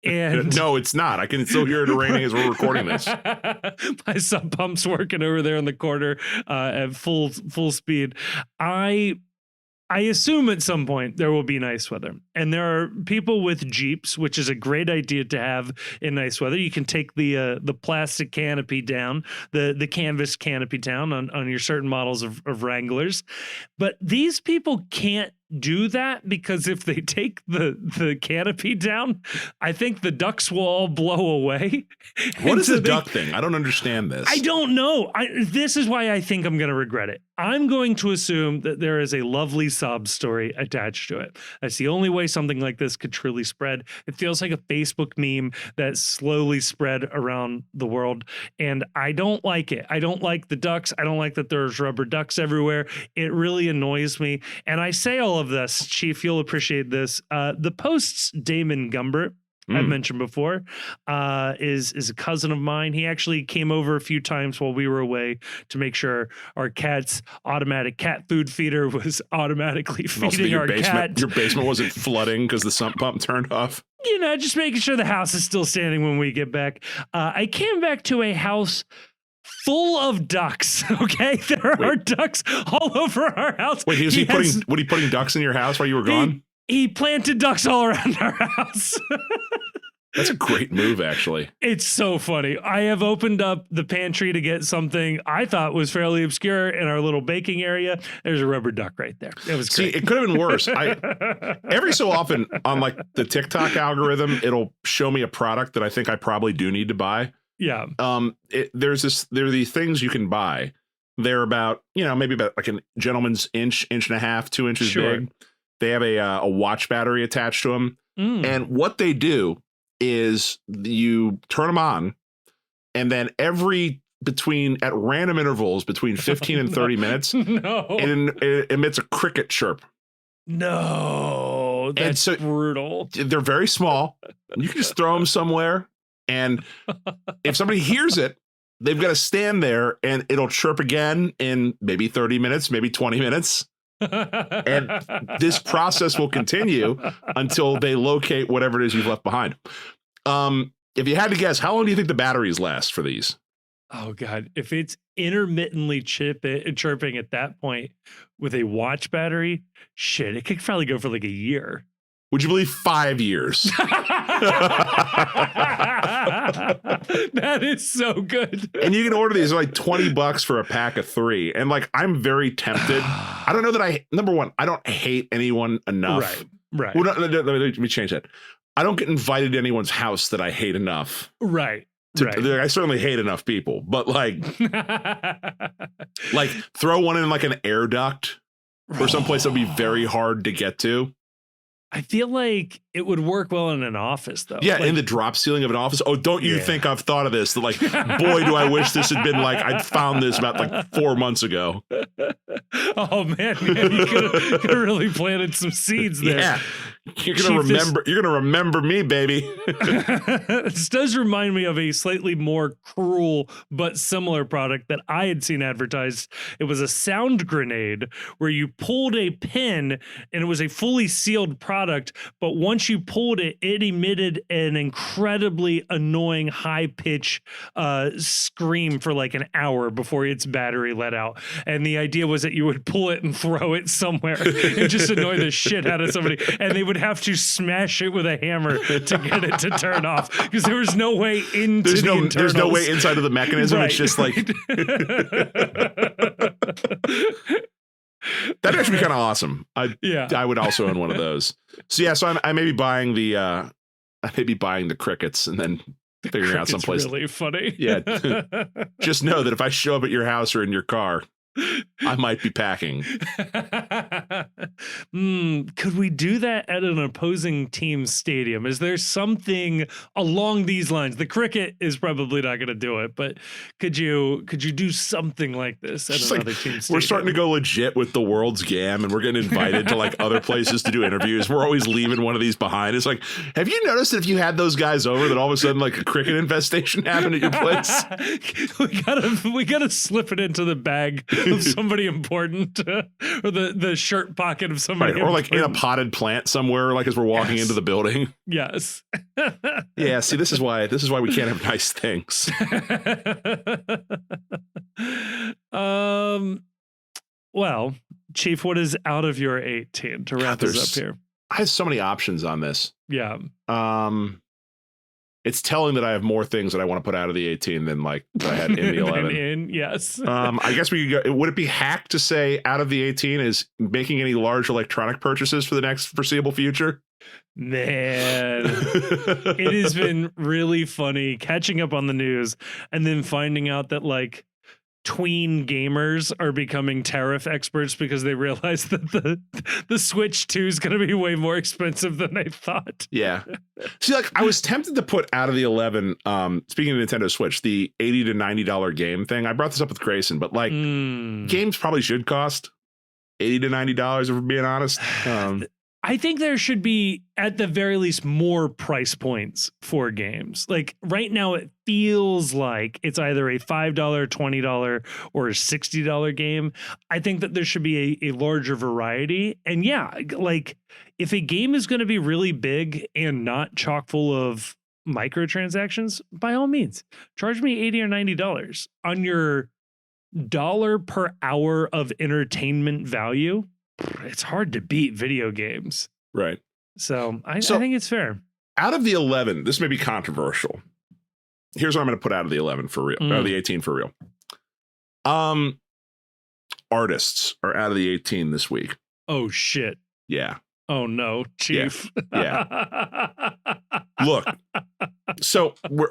And no, it's not. I can still hear it raining as we're recording this. My sub pump's working over there in the corner at full speed. I assume at some point there will be nice weather, and there are people with Jeeps, which is a great idea to have in nice weather. You can take the plastic canopy down, the canvas canopy down on your certain models of Wranglers, but these people can't do that because if they take the canopy down, I think the ducks will all blow away. What is the duck thing? I don't understand this. I don't know. This is why I think I'm going to regret it. I'm going to assume that there is a lovely sob story attached to it. That's the only way something like this could truly spread. It feels like a Facebook meme that slowly spread around the world, and I don't like it. I don't like the ducks. I don't like that there's rubber ducks everywhere. It really annoys me. And I say all of this, Chief, you'll appreciate this. The Post's Damon Gumbert, I've mentioned before, is a cousin of mine. He actually came over a few times while we were away to make sure our cat's automatic cat food feeder was automatically feeding our cat. Your basement wasn't flooding because the sump pump turned off. Just making sure the house is still standing when we get back. I came back to a house full of ducks. Okay, there are ducks all over our house. Wait, was he putting ducks in your house while you were gone? He planted ducks all around our house. That's a great move, actually. It's so funny. I have opened up the pantry to get something I thought was fairly obscure in our little baking area. There's a rubber duck right there. It was great. See, it could have been worse. Every so often on the TikTok algorithm, it'll show me a product that I think I probably do need to buy. Yeah. There are these things you can buy. They're about, maybe about like a gentleman's inch and a half, 2 inches big. They have a watch battery attached to them. And what they do is you turn them on, and then at random intervals between 15 and 30 minutes, it emits a cricket chirp. No, that's brutal. They're very small. You can just throw them somewhere. And if somebody hears it, they've got to stand there and it'll chirp again in maybe 30 minutes, maybe 20 minutes. And this process will continue until they locate whatever it is you've left behind. If you had to guess, how long do you think the batteries last for these? Oh, God. If it's intermittently chirping at that point with a watch battery, shit, it could probably go for like a year. Would you believe 5 years? That is so good. And you can order these like $20 for a pack of 3. And I'm very tempted. I don't know that number one, I don't hate anyone enough Right. Well, no, let me change that. I don't get invited to anyone's house that I hate enough. Right. I certainly hate enough people, but like throw one in like an air duct or someplace that would be very hard to get to. I feel like it would work well in an office, though. Yeah, in the drop ceiling of an office. Oh, don't you think I've thought of this? Like, boy, do I wish this had been like I'd found this about like 4 months ago. Oh man, you could have really planted some seeds there. Yeah, you're gonna remember me, baby. This does remind me of a slightly more cruel but similar product that I had seen advertised. It was a sound grenade where you pulled a pin and it was a fully sealed product, but once you pulled it, it emitted an incredibly annoying high pitch scream for like an hour before its battery let out. And the idea was that you would pull it and throw it somewhere and just annoy the shit out of somebody, and they would have to smash it with a hammer to get it to turn off because there was no way into the internals. There's no way inside of the mechanism. Right. It's just like that'd actually be kind of awesome. I would also own one of those. So I may be buying the crickets and then figuring out someplace. Really funny. Yeah. Just know that if I show up at your house or in your car, I might be packing. Could we do that at an opposing team's stadium? Is there something along these lines? The cricket is probably not going to do it, but could you do something like this at another team's stadium? We're starting to go legit with the world's GAM, and we're getting invited to like other places to do interviews. We're always leaving one of these behind. It's like, have you noticed that if you had those guys over, that all of a sudden like a cricket infestation happened at your place? we gotta slip it into the bag of somebody important, or the shirt pocket of somebody, right, or like in a potted plant somewhere, like as we're walking into the building. Yes. Yeah. See, this is why we can't have nice things. Well, Chief, what is out of your 18 to wrap this up here? I have so many options on this. Yeah. It's telling that I have more things that I want to put out of the 18 than like that I had in the 11. Yes. I guess we could go. Would it be hack to say out of the 18 is making any large electronic purchases for the next foreseeable future? Man, it has been really funny catching up on the news and then finding out that like tween gamers are becoming tariff experts because they realize that the Switch 2 is going to be way more expensive than they thought. Yeah. See, like I was tempted to put out of the 11, speaking of Nintendo Switch, the $80 to $90 game thing. I brought this up with Grayson, but like games probably should cost $80 to $90 if we're being honest. I think there should be, at the very least, more price points for games. Like right now, it feels like it's either a $5, $20, or a $60 game. I think that there should be a larger variety. And yeah, like if a game is going to be really big and not chock full of microtransactions, by all means, charge me $80 or $90 on your dollar per hour of entertainment value. It's hard to beat video games. Right. So I think it's fair. Out of the 11, this may be controversial. Here's what I'm going to put out of the 11 for real. Out of the 18 for real. Artists are out of the 18 this week. Oh, shit. Yeah. Oh, no, Chief. Yeah. Look, so we're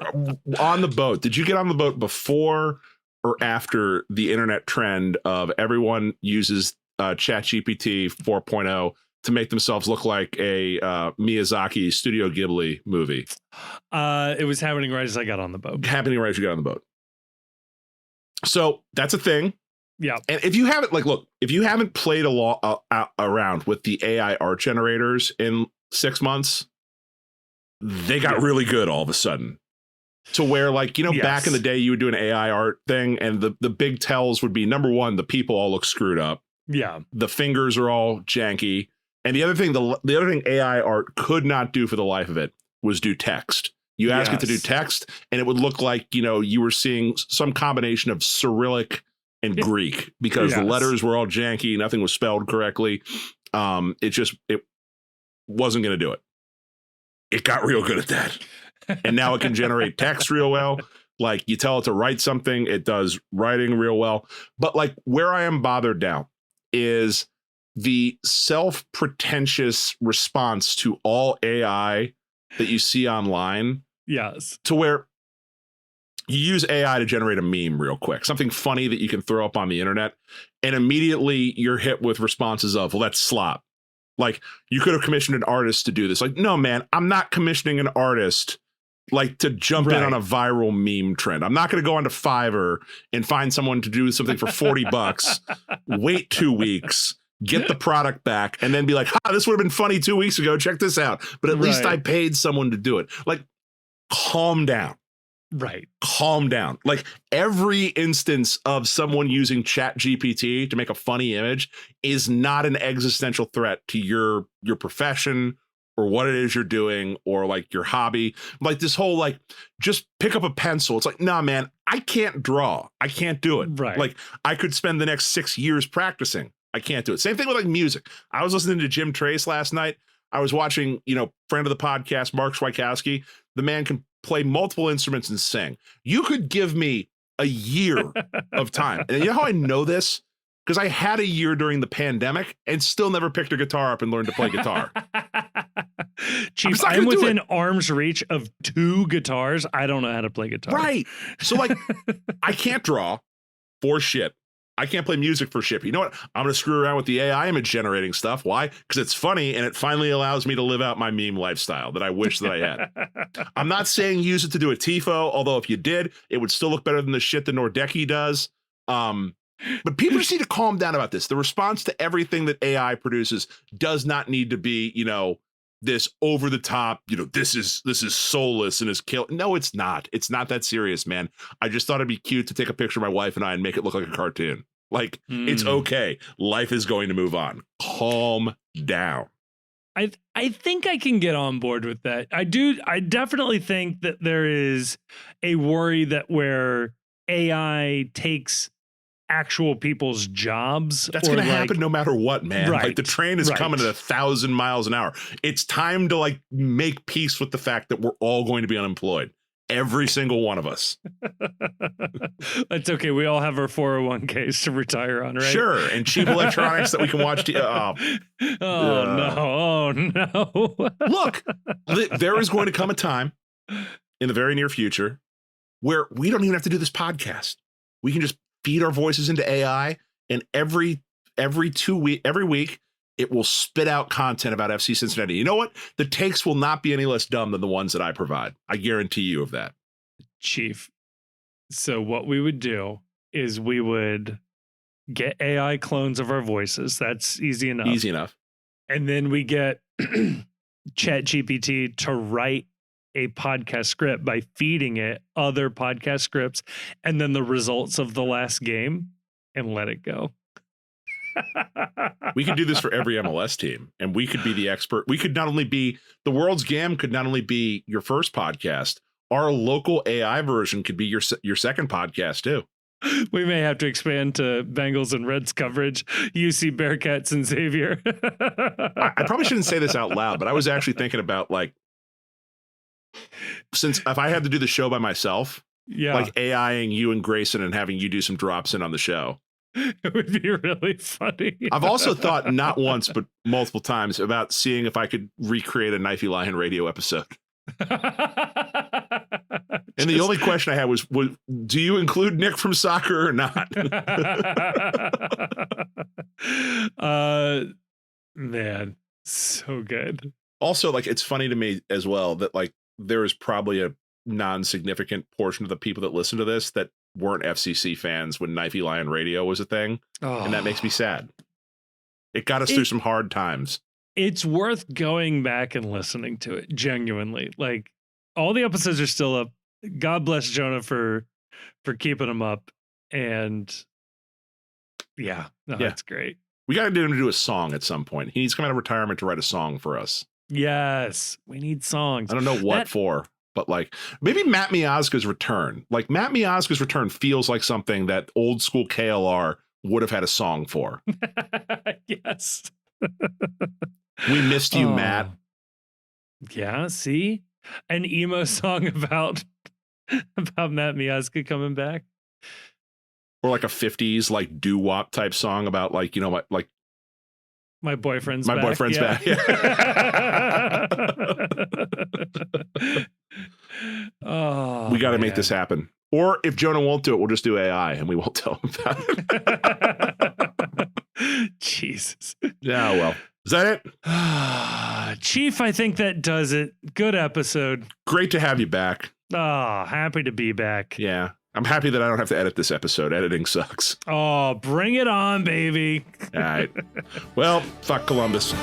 on the boat. Did you get on the boat before or after the internet trend of everyone uses ChatGPT 4.0 to make themselves look like a Miyazaki Studio Ghibli movie? It was happening right as I got on the boat. Happening right as you got on the boat. So that's a thing. Yeah. And if you haven't, like, look, if you haven't played around with the AI art generators in 6 months, they got really good all of a sudden. To where, like, you know, back in the day, you would do an AI art thing, and the big tells would be, number one, the people all look screwed up. Yeah. The fingers are all janky. And the other thing AI art could not do for the life of it was do text. You ask it to do text, and it would look like, you know, you were seeing some combination of Cyrillic and Greek because the letters were all janky. Nothing was spelled correctly. It wasn't going to do it. It got real good at that. And now it can generate text real well. Like you tell it to write something, it does writing real well. But like where I am bothered now is the self-pretentious response to all AI that you see online. Yes. To where you use AI to generate a meme real quick, something funny that you can throw up on the internet, and immediately you're hit with responses of, well, that's slop. Like, you could have commissioned an artist to do this. Like, no, man, I'm not commissioning an artist like to jump in on a viral meme trend. I'm not going to go onto Fiverr and find someone to do something for $40, wait 2 weeks, get the product back, and then be like, this would have been funny 2 weeks ago. Check this out. But at least I paid someone to do it. Like, calm down. Right. Calm down. Like, every instance of someone using ChatGPT to make a funny image is not an existential threat to your profession or what it is you're doing or like your hobby. Like, this whole, like, just pick up a pencil. It's like, nah, man, I can't draw. I can't do it. Right. Like, I could spend the next 6 years practicing. I can't do it. Same thing with like music. I was listening to Jim Trace last night. I was watching, friend of the podcast, Mark Swikowski. The man can play multiple instruments and sing. You could give me a year of time. And you know how I know this? Because I had a year during the pandemic and still never picked a guitar up and learned to play guitar. Chief, I'm within arm's reach of 2 guitars. I don't know how to play guitar. Right. So, like, I can't draw for shit. I can't play music for shit. You know what? I'm going to screw around with the AI image generating stuff. Why? Because it's funny and it finally allows me to live out my meme lifestyle that I wish that I had. I'm not saying use it to do a TIFO, although if you did, it would still look better than the shit that Nordecki does. But people just need to calm down about this. The response to everything that AI produces does not need to be, this over the top, this is soulless and is kill. No, it's not. It's not that serious, man. I just thought it'd be cute to take a picture of my wife and I and make it look like a cartoon. Like, it's okay. Life is going to move on. Calm down. I think I can get on board with that. I definitely think that there is a worry that where AI takes actual people's jobs. That's going to happen no matter what, man. Right. Like, the train is coming at 1,000 miles an hour. It's time to like make peace with the fact that we're all going to be unemployed. Every single one of us. That's okay. We all have our 401ks to retire on, right? Sure. And cheap electronics that we can watch. Oh, no. Look, there is going to come a time in the very near future where we don't even have to do this podcast. We can just feed our voices into AI, and every week it will spit out content about FC Cincinnati. You know what? The takes will not be any less dumb than the ones that I provide. I guarantee you of that. Chief. So what we would do is we would get AI clones of our voices. That's easy enough. Easy enough. And then we get ChatGPT to write a podcast script by feeding it other podcast scripts and then the results of the last game and let it go. We could do this for every MLS team, and we could be the expert. We could not only be the World's Gam could not only be your first podcast, our local AI version could be your second podcast too. We may have to expand to Bengals and Reds coverage. UC Bearcats and Xavier. I probably shouldn't say this out loud, but I was actually thinking about, like, since if I had to do the show by myself, like AIing you and Grayson and having you do some drops in on the show. It would be really funny. I've also thought not once, but multiple times about seeing if I could recreate a Knifey Lion radio episode. And the only question I had was, do you include Nick from soccer or not? Man, so good. Also, like, it's funny to me as well that, like, there is probably a non-significant portion of the people that listen to this that weren't FCC fans when Knifey Lion radio was a thing. Oh. And that makes me sad. It got us through some hard times. It's worth going back and listening to it, genuinely. Like, all the episodes are still up. God bless Jonah for keeping them up. And that's great. We got to get him to do a song at some point. He needs to come out of retirement to write a song for us. Yes, we need songs. I don't know what for, but like maybe Matt Miazga's return. Like, Matt Miazga's return feels like something that old school KLR would have had a song for. Yes. We missed you, Matt. Yeah, see? An emo song about Matt Miazga coming back. Or like a 50s like doo-wop type song about, like, you know what, like My boyfriend's My back. boyfriend's back. Oh, we got to make this happen. Or if Jonah won't do it, we'll just do AI and we won't tell him about it. Jesus. Yeah, well. Is that it? Chief, I think that does it. Good episode. Great to have you back. Oh, happy to be back. Yeah. I'm happy that I don't have to edit this episode. Editing sucks. Oh, bring it on, baby. All right. Well, fuck Columbus.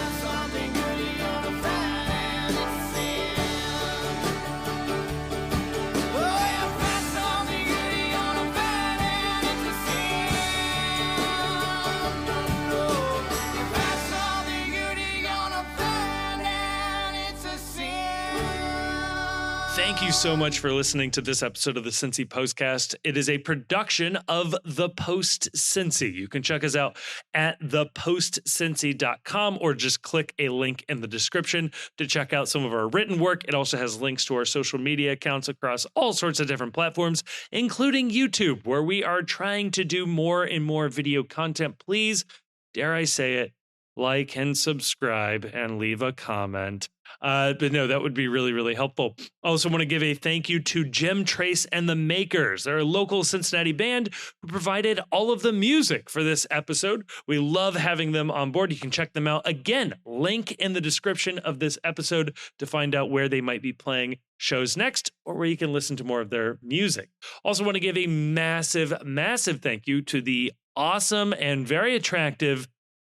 Thank you so much for listening to this episode of the Cincy Postcast. It is a production of The Post Cincy. You can check us out at thepostcincy.com or just click a link in the description to check out some of our written work. It also has links to our social media accounts across all sorts of different platforms, including YouTube, where we are trying to do more and more video content. Please, dare I say it, like and subscribe and leave a comment. But no, that would be really, really helpful. I also want to give a thank you to Jim Trace and the Makers. They're a local Cincinnati band who provided all of the music for this episode. We love having them on board. You can check them out. Again, link in the description of this episode to find out where they might be playing shows next or where you can listen to more of their music. Also want to give a massive, massive thank you to the awesome and very attractive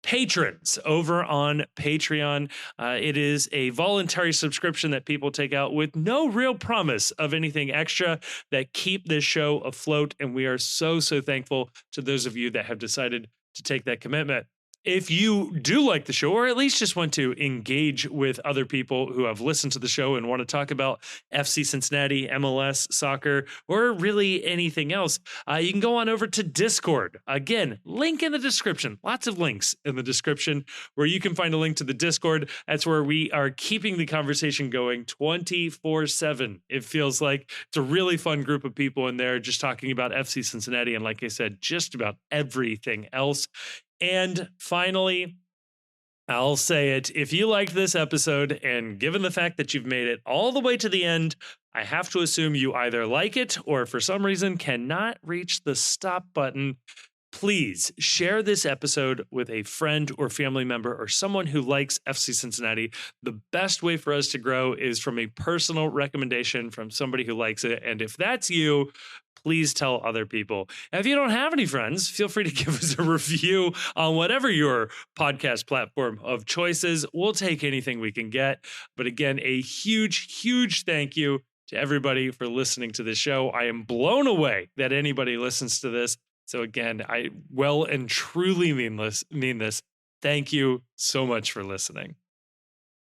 patrons over on Patreon. It is a voluntary subscription that people take out with no real promise of anything extra that keep this show afloat. And we are so, so thankful to those of you that have decided to take that commitment. If you do like the show, or at least just want to engage with other people who have listened to the show and want to talk about FC Cincinnati, MLS, soccer, or really anything else, you can go on over to Discord. Again, link in the description. Lots of links in the description where you can find a link to the Discord. That's where we are keeping the conversation going 24/7. It feels like it's a really fun group of people in there just talking about FC Cincinnati. And like I said, just about everything else. And finally, I'll say it. If you liked this episode, and given the fact that you've made it all the way to the end, I have to assume you either like it or for some reason cannot reach the stop button. Please share this episode with a friend or family member or someone who likes FC Cincinnati. The best way for us to grow is from a personal recommendation from somebody who likes it. And if that's you, please tell other people. And if you don't have any friends, feel free to give us a review on whatever your podcast platform of choice is. We'll take anything we can get. But again, a huge, huge thank you to everybody for listening to this show. I am blown away that anybody listens to this. So again, I well and truly mean this. Thank you so much for listening.